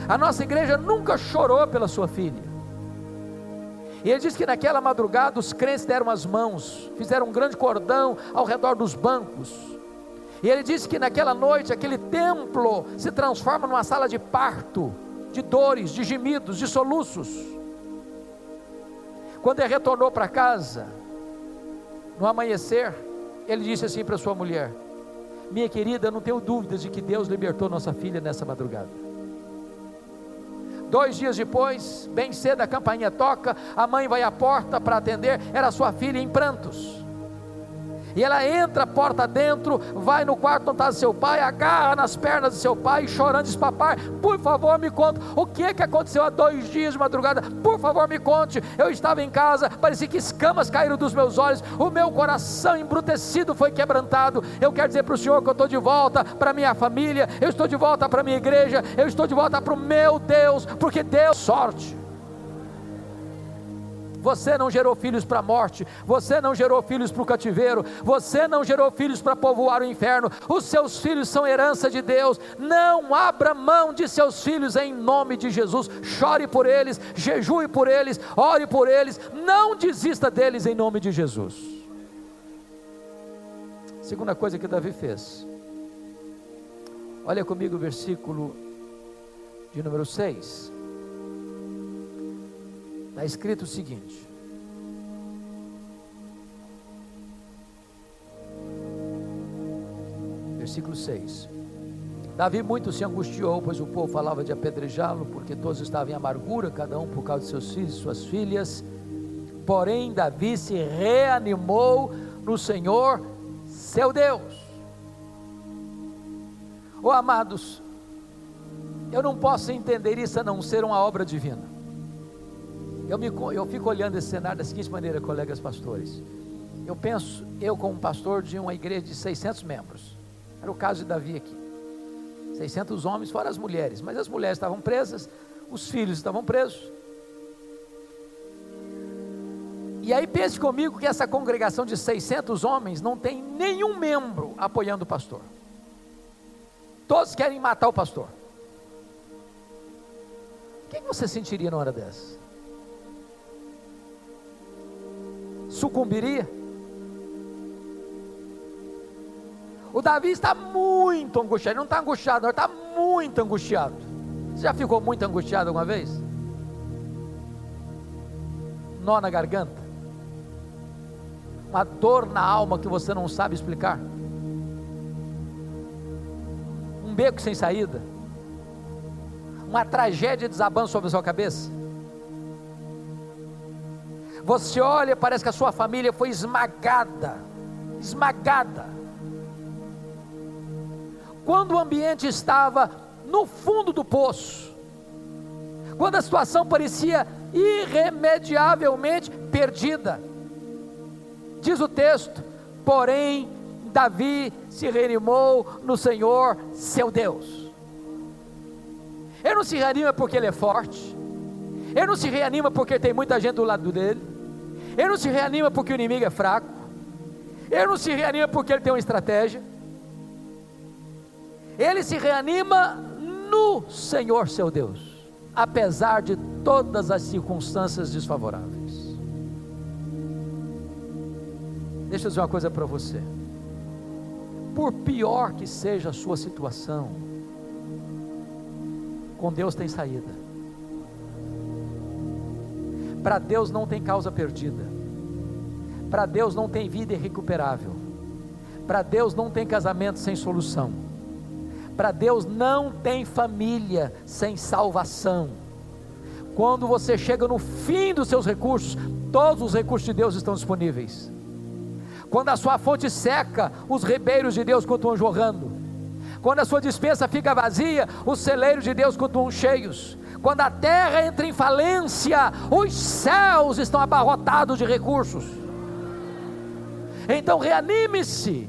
a nossa igreja nunca chorou pela sua filha. E ele diz que naquela madrugada os crentes deram as mãos, fizeram um grande cordão ao redor dos bancos, e ele disse que naquela noite aquele templo se transforma numa sala de parto, de dores, de gemidos, de soluços. Quando ele retornou para casa, no amanhecer, ele disse assim para sua mulher: minha querida, não tenho dúvidas de que Deus libertou nossa filha nessa madrugada. 2 dias depois, bem cedo, a campainha toca, a mãe vai à porta para atender, era sua filha em prantos, e ela entra, porta dentro, vai no quarto onde estava seu pai, agarra nas pernas de seu pai, chorando, diz: papai, por favor me conta, o que aconteceu há 2 dias de madrugada, por favor me conte, eu estava em casa, parecia que escamas caíram dos meus olhos, o meu coração embrutecido foi quebrantado, eu quero dizer para o Senhor que eu estou de volta para minha família, eu estou de volta para minha igreja, eu estou de volta para o meu Deus, porque Deus sorte. você não gerou filhos para a morte, você não gerou filhos para o cativeiro, você não gerou filhos para povoar o inferno, os seus filhos são herança de Deus. Não abra mão de seus filhos em nome de Jesus. Chore por eles, jejue por eles, ore por eles, não desista deles em nome de Jesus. Segunda coisa que Davi fez, olha comigo o versículo de número 6, está escrito o seguinte: versículo 6, Davi muito se angustiou, pois o povo falava de apedrejá-lo, porque todos estavam em amargura, cada um por causa de seus filhos e suas filhas. Porém Davi se reanimou no Senhor seu Deus. Oh amados, eu não posso entender isso a não ser uma obra divina. Eu fico olhando esse cenário da seguinte maneira, colegas pastores. Eu penso, eu como pastor de uma igreja de 600 membros, era o caso de Davi aqui, 600 homens fora as mulheres, mas as mulheres estavam presas, os filhos estavam presos. E aí pense comigo que essa congregação de 600 homens não tem nenhum membro apoiando o pastor. Todos querem matar o pastor. O que você sentiria na hora dessa? Sucumbiria? O Davi está muito angustiado. Ele não está angustiado, ele está muito angustiado. Você já ficou muito angustiado alguma vez? Nó na garganta? Uma dor na alma que você não sabe explicar? Um beco sem saída? Uma tragédia desabando sobre a sua cabeça? Você olha, parece que a sua família foi esmagada. Quando o ambiente estava no fundo do poço, quando a situação parecia irremediavelmente perdida, diz o texto: porém Davi se reanimou no Senhor seu Deus. Ele não se reanima porque ele é forte, ele não se reanima porque tem muita gente do lado dele, ele não se reanima porque o inimigo é fraco, ele não se reanima porque ele tem uma estratégia, ele se reanima no Senhor seu Deus, apesar de todas as circunstâncias desfavoráveis. Deixa eu dizer uma coisa para você, por pior que seja a sua situação, com Deus tem saída. Para Deus não tem causa perdida, para Deus não tem vida irrecuperável, para Deus não tem casamento sem solução, para Deus não tem família sem salvação. Quando você chega no fim dos seus recursos, todos os recursos de Deus estão disponíveis. Quando a sua fonte seca, os ribeiros de Deus continuam jorrando. Quando a sua despensa fica vazia, os celeiros de Deus continuam cheios. Quando a terra entra em falência, os céus estão abarrotados de recursos. Então reanime-se,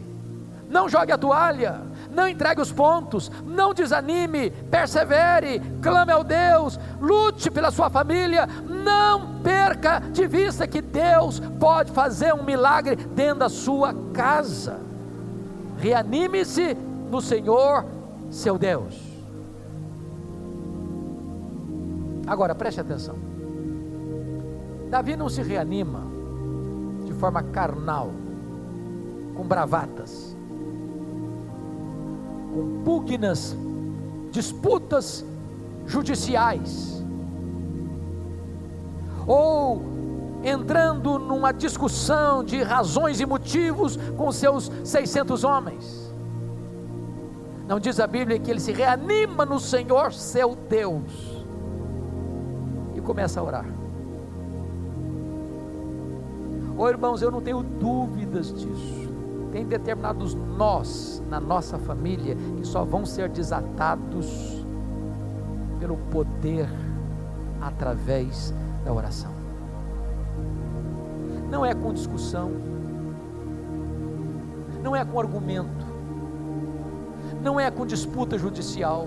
não jogue a toalha, não entregue os pontos, não desanime, persevere, clame ao Deus, lute pela sua família, não perca de vista que Deus pode fazer um milagre dentro da sua casa. Reanime-se no Senhor seu Deus. Agora preste atenção, Davi não se reanima de forma carnal, com bravatas, com pugnas, disputas judiciais, ou entrando numa discussão de razões e motivos com seus 600 homens. Não diz a Bíblia que ele se reanima no Senhor seu Deus e começa a orar. Oh irmãos, eu não tenho dúvidas disso. Tem determinados nós na nossa família que só vão ser desatados pelo poder através da oração. Não é com discussão, não é com argumento, não é com disputa judicial,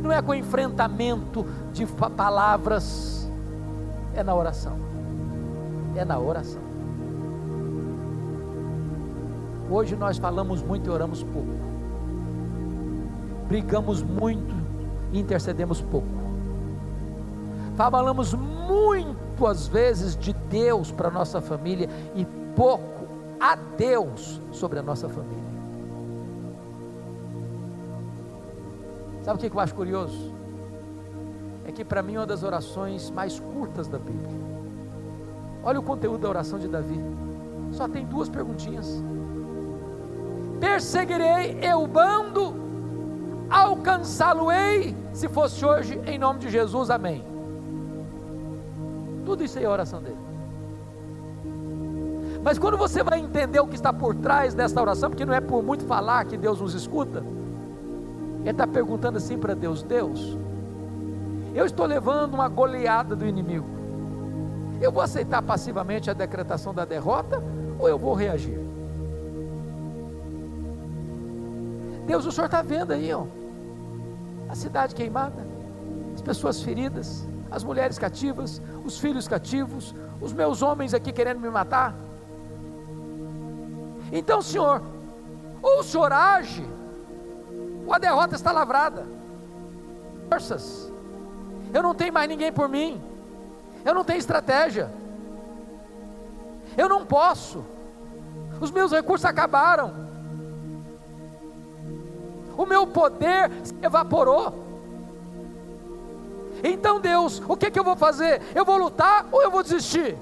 não é com enfrentamento de palavras, É na oração. É na oração. Hoje nós falamos muito e oramos pouco. Brigamos muito e intercedemos pouco. Falamos muito às vezes de Deus para a nossa família e pouco a Deus sobre a nossa família. Sabe o que eu acho curioso? É que para mim é uma das orações mais curtas da Bíblia. Olha o conteúdo da oração de Davi. Só tem 2 perguntinhas. Perseguirei eu bando, alcançá-lo-ei, se fosse hoje, em nome de Jesus, amém. Tudo isso aí é a oração dele. Mas quando você vai entender o que está por trás dessa oração, porque não é por muito falar que Deus nos escuta, ele está perguntando assim para Deus: Deus, eu estou levando uma goleada do inimigo, eu vou aceitar passivamente a decretação da derrota, ou eu vou reagir? Deus, o Senhor está vendo aí, ó, a cidade queimada, as pessoas feridas, as mulheres cativas, os filhos cativos, os meus homens aqui querendo me matar. Então, Senhor, ou o Senhor age, ou a derrota está lavrada. Forças, eu não tenho mais ninguém por mim, eu não tenho estratégia, eu não posso, os meus recursos acabaram, o meu poder se evaporou. Então, Deus, o que eu vou fazer? Eu vou lutar ou eu vou desistir?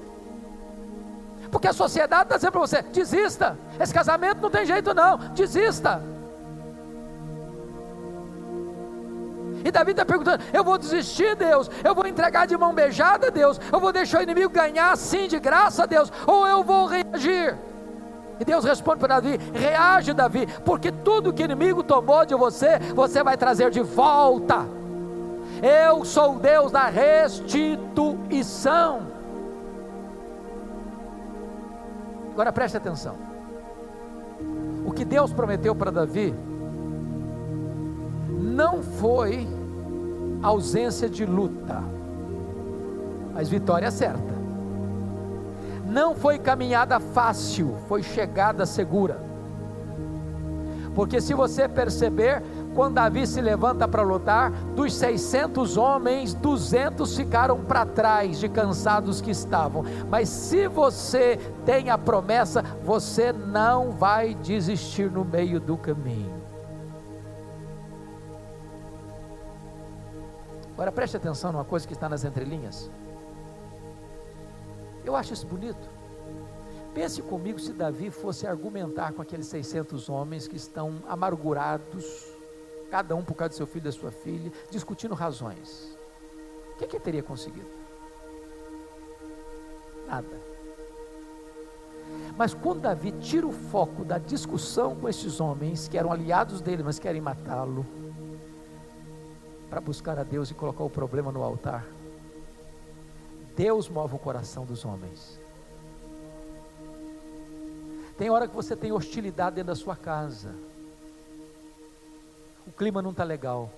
Porque a sociedade está dizendo para você: desista, esse casamento não tem jeito não, desista. E Davi está perguntando: eu vou desistir, Deus? Eu vou entregar de mão beijada, Deus? Eu vou deixar o inimigo ganhar assim de graça, Deus? Ou eu vou reagir? E Deus responde para Davi: reage, Davi, porque tudo que o inimigo tomou de você, você vai trazer de volta. Eu sou o Deus da restituição. Agora preste atenção. O que Deus prometeu para Davi não foi ausência de luta, mas vitória certa. Não foi caminhada fácil, foi chegada segura. Porque se você perceber, quando Davi se levanta para lutar, dos 600 homens, 200 ficaram para trás, de cansados que estavam. Mas se você tem a promessa, você não vai desistir no meio do caminho. Agora preste atenção numa coisa que está nas entrelinhas. Eu acho isso bonito. Pense comigo se Davi fosse argumentar com aqueles 600 homens que estão amargurados, cada um por causa do seu filho e da sua filha, discutindo razões. O que ele teria conseguido? Nada. Mas quando Davi tira o foco da discussão com esses homens, que eram aliados dele, mas querem matá-lo, para buscar a Deus e colocar o problema no altar, Deus move o coração dos homens. Tem hora que você tem hostilidade dentro da sua casa, o clima não está legal,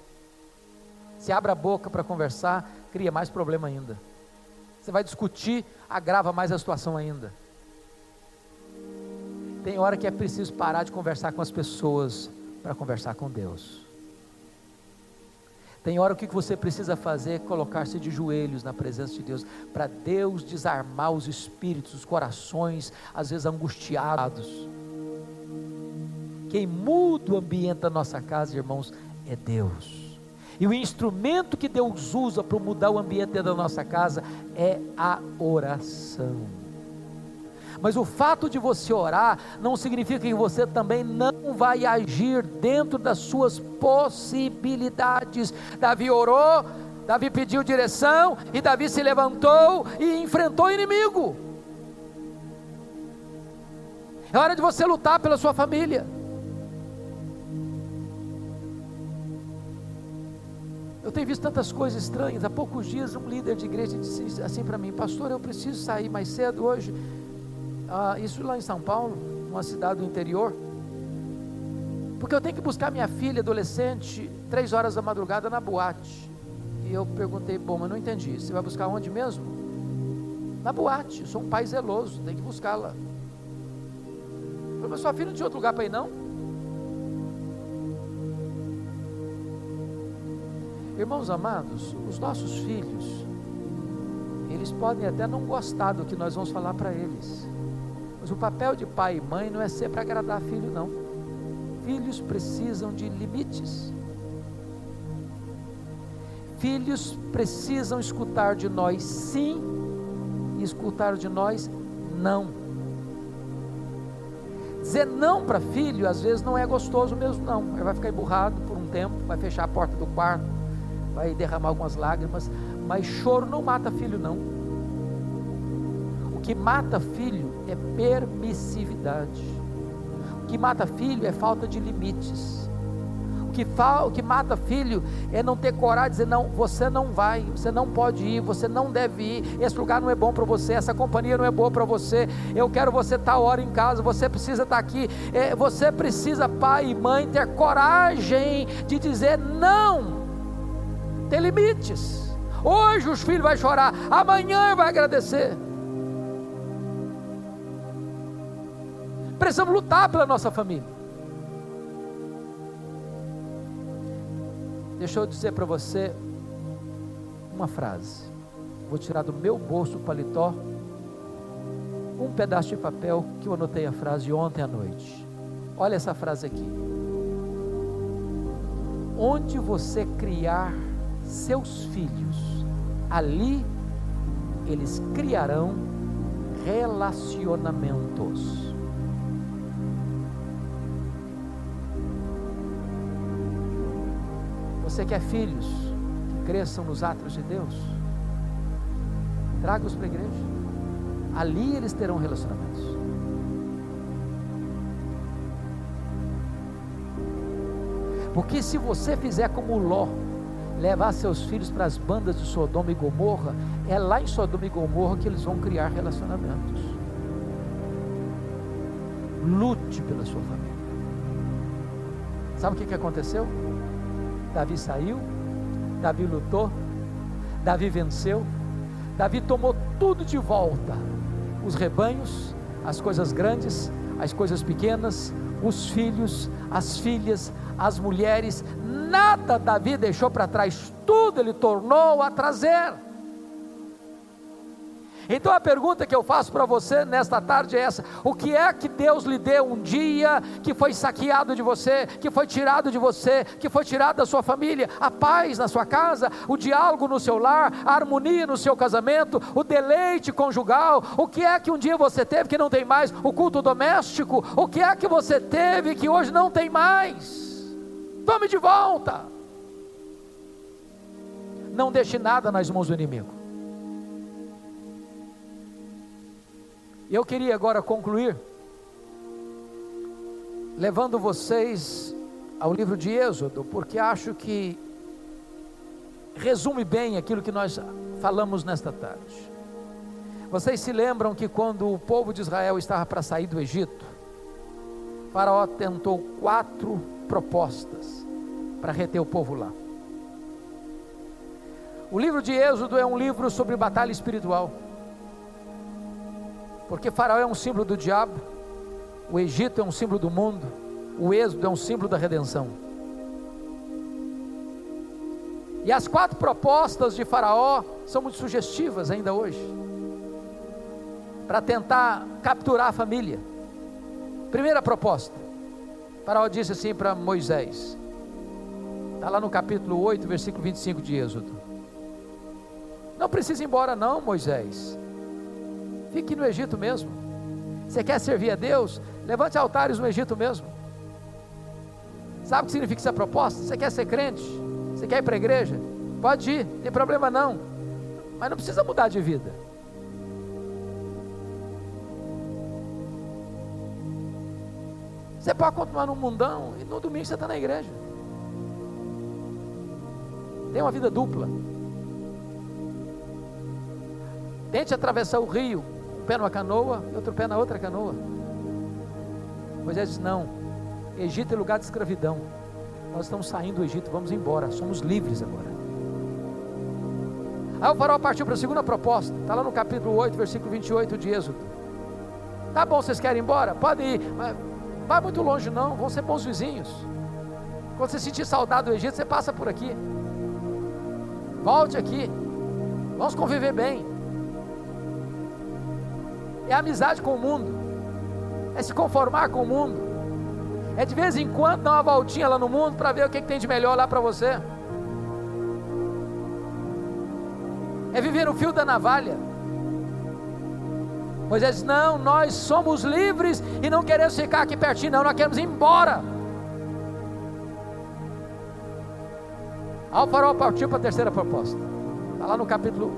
você abre a boca para conversar, cria mais problema ainda, você vai discutir, agrava mais a situação ainda. Tem hora que é preciso parar de conversar com as pessoas para conversar com Deus. Tem hora que o que você precisa fazer é colocar-se de joelhos na presença de Deus, para Deus desarmar os espíritos, os corações, às vezes angustiados. Quem muda o ambiente da nossa casa, irmãos, é Deus. E o instrumento que Deus usa para mudar o ambiente da nossa casa é a oração. Mas o fato de você orar não significa que você também não vai agir dentro das suas possibilidades. Davi orou, Davi pediu direção, e Davi se levantou e enfrentou o inimigo. É hora de você lutar pela sua família. Eu tenho visto tantas coisas estranhas. Há poucos dias um líder de igreja disse assim para mim: pastor, eu preciso sair mais cedo hoje. Isso lá em São Paulo, uma cidade do interior, porque eu tenho que buscar minha filha adolescente 3 horas da madrugada na boate. E eu perguntei: bom, mas não entendi, você vai buscar onde mesmo? Na boate, eu sou um pai zeloso, tem que buscá-la. Mas sua filha não tinha outro lugar para ir não? Irmãos amados, os nossos filhos, eles podem até não gostar do que nós vamos falar para eles, mas o papel de pai e mãe não é ser para agradar filho não. Filhos precisam de limites. Filhos precisam escutar de nós sim, e escutar de nós não. Dizer não para filho às vezes não é gostoso mesmo não. Ele vai ficar emburrado por um tempo, vai fechar a porta do quarto, vai derramar algumas lágrimas, mas choro não mata filho não. O que mata filho é permissividade. O que mata filho é falta de limites. O que mata filho é não ter coragem de dizer, não, você não vai, você não pode ir, você não deve ir, esse lugar não é bom para você, essa companhia não é boa para você, eu quero você tal hora em casa, você precisa estar aqui, você precisa, pai e mãe, ter coragem de dizer não. Tem limites. Hoje os filhos vão chorar, amanhã vai agradecer. Precisamos lutar pela nossa família. Deixa eu dizer para você uma frase. Vou tirar do meu bolso o paletó um pedaço de papel que eu anotei a frase ontem à noite. Olha essa frase aqui. Onde você criar seus filhos, ali eles criarão relacionamentos. Você quer filhos que cresçam nos atos de Deus? Traga-os para a igreja. Ali eles terão relacionamentos. Porque se você fizer como Ló, levar seus filhos para as bandas de Sodoma e Gomorra, é lá em Sodoma e Gomorra que eles vão criar relacionamentos. Lute pela sua família. Sabe o que aconteceu? Davi saiu, Davi lutou, Davi venceu, Davi tomou tudo de volta, os rebanhos, as coisas grandes, as coisas pequenas, os filhos, as filhas, as mulheres, nada Davi deixou para trás, tudo ele tornou a trazer. Então a pergunta que eu faço para você nesta tarde é essa: o que é que Deus lhe deu um dia que foi saqueado de você, que foi tirado de você, que foi tirado da sua família? A paz na sua casa, o diálogo no seu lar, a harmonia no seu casamento, o deleite conjugal. O que é que um dia você teve que não tem mais? O culto doméstico. O que é que você teve que hoje não tem mais? Tome de volta. Não deixe nada nas mãos do inimigo. Eu queria agora concluir, levando vocês ao livro de Êxodo, porque acho que resume bem aquilo que nós falamos nesta tarde. Vocês se lembram que quando o povo de Israel estava para sair do Egito, Faraó tentou 4 propostas para reter o povo lá. O livro de Êxodo é um livro sobre batalha espiritual. Porque Faraó é um símbolo do diabo, o Egito é um símbolo do mundo, o Êxodo é um símbolo da redenção. E as 4 propostas de Faraó são muito sugestivas ainda hoje, para tentar capturar a família. Primeira proposta, Faraó disse assim para Moisés, está lá no capítulo 8, versículo 25 de Êxodo: não precisa ir embora não, Moisés, fique no Egito mesmo. Você quer servir a Deus? Levante altares no Egito mesmo. Sabe o que significa essa proposta? Você quer ser crente? Você quer ir para a igreja? Pode ir, não tem problema não, mas não precisa mudar de vida. Você pode continuar no mundão e no domingo você está na igreja. Tem uma vida dupla. Tente atravessar o rio, um pé numa canoa e outro pé na outra canoa. Moisés diz: não, Egito é lugar de escravidão, nós estamos saindo do Egito, vamos embora, somos livres agora. Aí o faraó partiu para a segunda proposta, está lá no capítulo 8, versículo 28 de Êxodo. Tá bom, vocês querem ir embora? Podem ir, mas não vai muito longe não, vão ser bons vizinhos. Quando você sentir saudade do Egito, você passa por aqui. Volte aqui, vamos conviver bem. É amizade com o mundo, é se conformar com o mundo, é de vez em quando dar uma voltinha lá no mundo para ver o que tem de melhor lá para você. É viver no fio da navalha. Moisés diz: não, nós somos livres e não queremos ficar aqui pertinho, não, nós queremos ir embora. Aí o faraó partiu para a terceira proposta, está lá no capítulo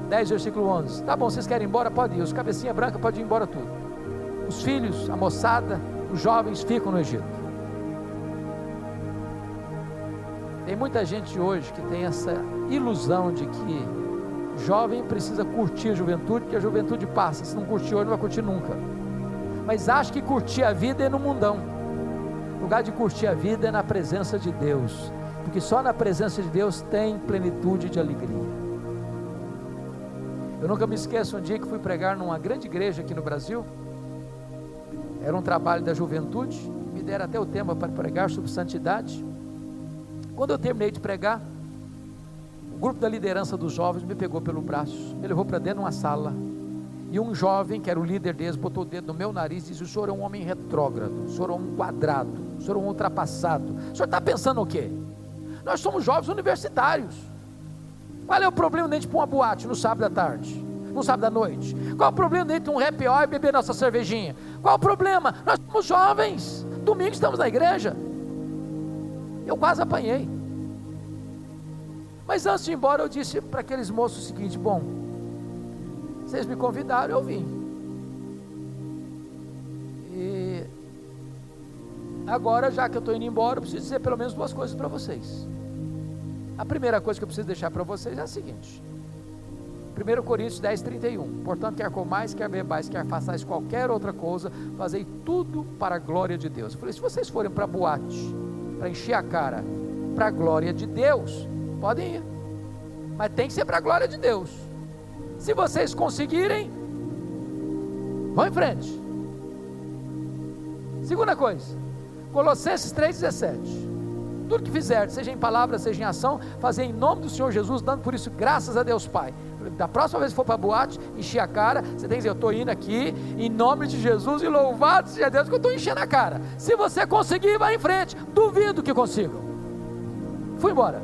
10, versículo 11. Tá bom, vocês querem ir embora? Pode ir, os cabecinha branca podem ir embora tudo. Os filhos, a moçada, os jovens ficam no Egito. Tem muita gente hoje que tem essa ilusão de que jovem precisa curtir a juventude, porque a juventude passa, se não curtir hoje não vai curtir nunca. Mas acha que curtir a vida é no mundão. O lugar de curtir a vida é na presença de Deus, porque só na presença de Deus tem plenitude de alegria. Eu nunca me esqueço um dia que fui pregar numa grande igreja aqui no Brasil. Era um trabalho da juventude, me deram até o tema para pregar sobre santidade. Quando eu terminei de pregar, o grupo da liderança dos jovens me pegou pelo braço, me levou para dentro de uma sala, e um jovem, que era o líder deles, botou o dedo no meu nariz e disse: o senhor é um homem retrógrado, o senhor é um quadrado, o senhor é um ultrapassado, o senhor está pensando o quê? Nós somos jovens universitários, qual é o problema de a gente ir para uma boate no sábado à tarde, no sábado à noite? Qual é o problema de a gente ir um happy hour e beber nossa cervejinha? Qual é o problema? Nós somos jovens, domingo estamos na igreja. Eu quase apanhei. Mas antes de ir embora, eu disse para aqueles moços o seguinte: bom, vocês me convidaram, eu vim. E agora, já que eu estou indo embora, eu preciso dizer pelo menos duas coisas para vocês. A primeira coisa que eu preciso deixar para vocês é a seguinte: 1 Coríntios 10, 31. Portanto, quer comais, quer bebais, quer façais qualquer outra coisa, fazei tudo para a glória de Deus. Eu falei: se vocês forem para a boate, para encher a cara, para a glória de Deus, podem ir, mas tem que ser para a glória de Deus. Se vocês conseguirem, vão em frente. Segunda coisa, Colossenses 3,17. Tudo que fizer, seja em palavra, seja em ação, fazer em nome do Senhor Jesus, dando por isso graças a Deus Pai. Da próxima vez que for para a boate, encher a cara, você tem que dizer: eu estou indo aqui em nome de Jesus, e louvado seja Deus que eu estou enchendo a cara. Se você conseguir, vai em frente. Duvido que consigam. Fui embora.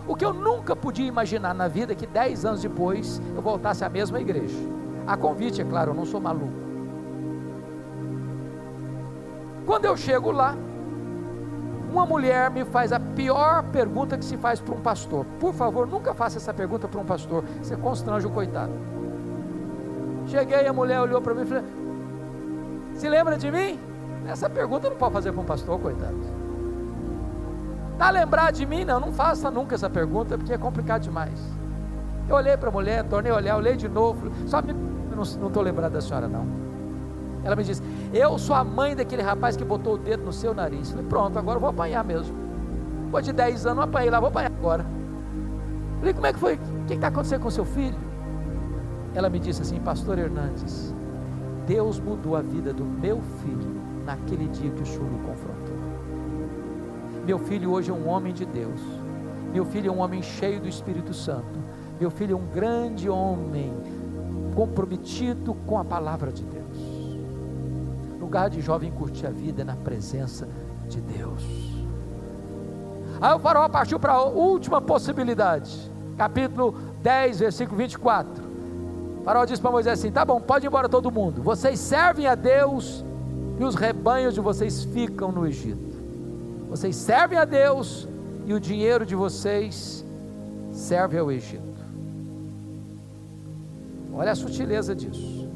O que eu nunca podia imaginar na vida é que 10 anos depois eu voltasse à mesma igreja. A convite, é claro, eu não sou maluco. Quando eu chego lá, uma mulher me faz a pior pergunta que se faz para um pastor. Por favor, nunca faça essa pergunta para um pastor, você constrange o coitado. Cheguei, a mulher olhou para mim e falou: se lembra de mim? Essa pergunta não pode fazer para um pastor, coitado. Está lembrado de mim? Não faça nunca essa pergunta, porque é complicado demais. Eu olhei para a mulher, tornei a olhar, olhei de novo, não estou lembrado da senhora não. Ela me disse: eu sou a mãe daquele rapaz que botou o dedo no seu nariz. Eu falei: pronto, agora eu vou apanhar mesmo. Depois de 10 anos, não apanhei lá, vou apanhar agora. Eu falei: como é que foi? O que está acontecendo com seu filho? Ela me disse assim: pastor Hernandes, Deus mudou a vida do meu filho naquele dia que o senhor o confrontou. Meu filho hoje é um homem de Deus. Meu filho é um homem cheio do Espírito Santo. Meu filho é um grande homem, comprometido com a palavra de Deus. Lugar de jovem curtir a vida é na presença de Deus. Aí o faraó partiu para a última possibilidade, capítulo 10, versículo 24. O faraó disse para Moisés assim: tá bom, pode ir embora todo mundo, vocês servem a Deus e os rebanhos de vocês ficam no Egito. Vocês servem a Deus e o dinheiro de vocês serve ao Egito. Olha a sutileza disso.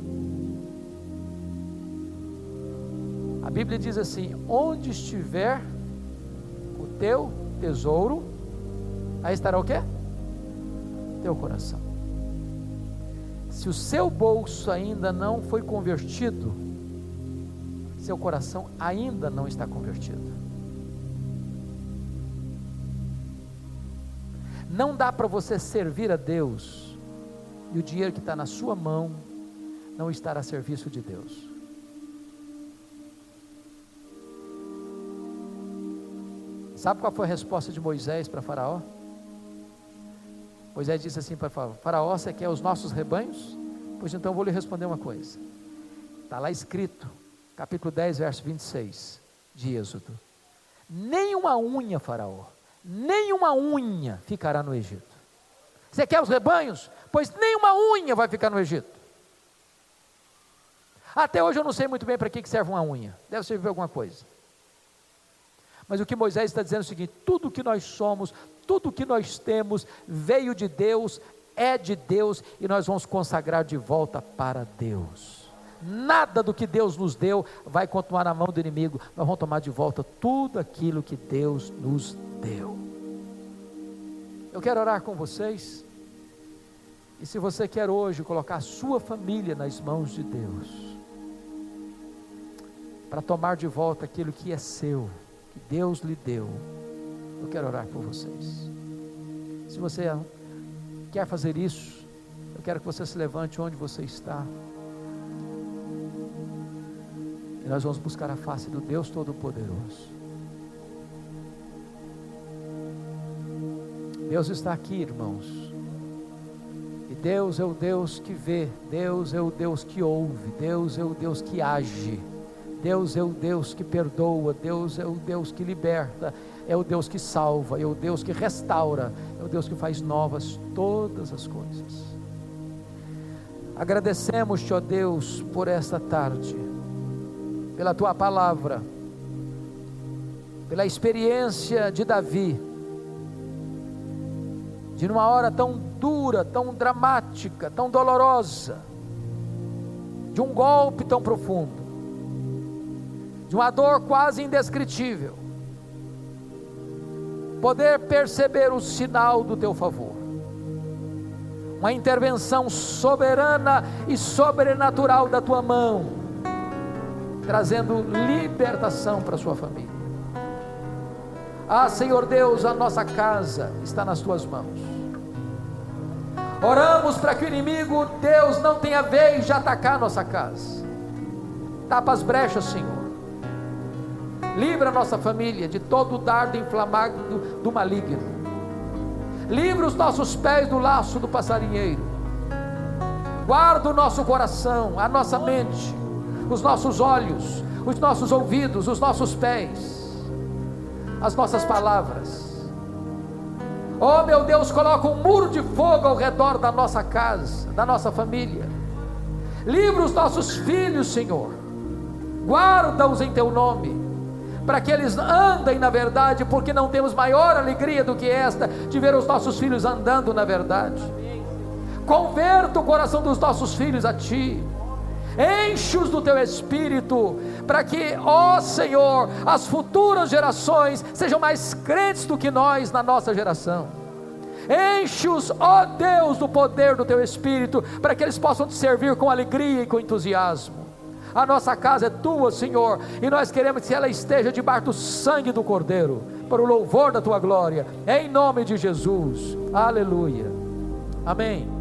A Bíblia diz assim: onde estiver o teu tesouro, aí estará o quê? Teu coração. Se o seu bolso ainda não foi convertido, seu coração ainda não está convertido. Não dá para você servir a Deus e o dinheiro que está na sua mão não estar a serviço de Deus. Sabe qual foi a resposta de Moisés para Faraó? Moisés disse assim para Faraó: Faraó, você quer os nossos rebanhos? Pois então eu vou lhe responder uma coisa. Está lá escrito, capítulo 10, verso 26 de Êxodo: nem uma unha, Faraó, nem uma unha ficará no Egito. Você quer os rebanhos? Pois nem uma unha vai ficar no Egito. Até hoje eu não sei muito bem para que serve uma unha. Deve servir para alguma coisa. Mas o que Moisés está dizendo é o seguinte: tudo que nós somos, tudo que nós temos, veio de Deus, é de Deus, e nós vamos consagrar de volta para Deus. Nada do que Deus nos deu vai continuar na mão do inimigo. Nós vamos tomar de volta tudo aquilo que Deus nos deu. Eu quero orar com vocês. E se você quer hoje colocar a sua família nas mãos de Deus, para tomar de volta aquilo que é seu, que Deus lhe deu, eu quero orar por vocês. Se você quer fazer isso, eu quero que você se levante onde você está, e nós vamos buscar a face do Deus Todo-Poderoso. Deus está aqui, irmãos, e Deus é o Deus que vê, Deus é o Deus que ouve, Deus é o Deus que age, Deus é o Deus que perdoa, Deus é o Deus que liberta, é o Deus que salva, é o Deus que restaura, é o Deus que faz novas todas as coisas. Agradecemos-te, ó Deus, por esta tarde, pela tua palavra, pela experiência de Davi, de numa hora tão dura, tão dramática, tão dolorosa, de um golpe tão profundo, de uma dor quase indescritível, poder perceber o sinal do teu favor, uma intervenção soberana e sobrenatural da tua mão, trazendo libertação para a sua família. Ah, Senhor Deus, a nossa casa está nas tuas mãos. Oramos para que o inimigo, Deus, não tenha vez de atacar a nossa casa. Tapa as brechas, Senhor. Livra a nossa família de todo o dardo inflamado do maligno. Livra os nossos pés do laço do passarinheiro. Guarda o nosso coração, a nossa mente, os nossos olhos, os nossos ouvidos, os nossos pés, as nossas palavras. Oh meu Deus, coloca um muro de fogo ao redor da nossa casa, da nossa família. Livra os nossos filhos, Senhor. Guarda-os em teu nome, para que eles andem na verdade, porque não temos maior alegria do que esta, de ver os nossos filhos andando na verdade. Converta o coração dos nossos filhos a ti. Enche-os do teu Espírito, para que, ó Senhor, as futuras gerações sejam mais crentes do que nós na nossa geração. Enche-os, ó Deus, do poder do teu Espírito, para que eles possam te servir com alegria e com entusiasmo. A nossa casa é tua, Senhor, e nós queremos que ela esteja debaixo do sangue do Cordeiro, para o louvor da tua glória, em nome de Jesus. Aleluia. Amém.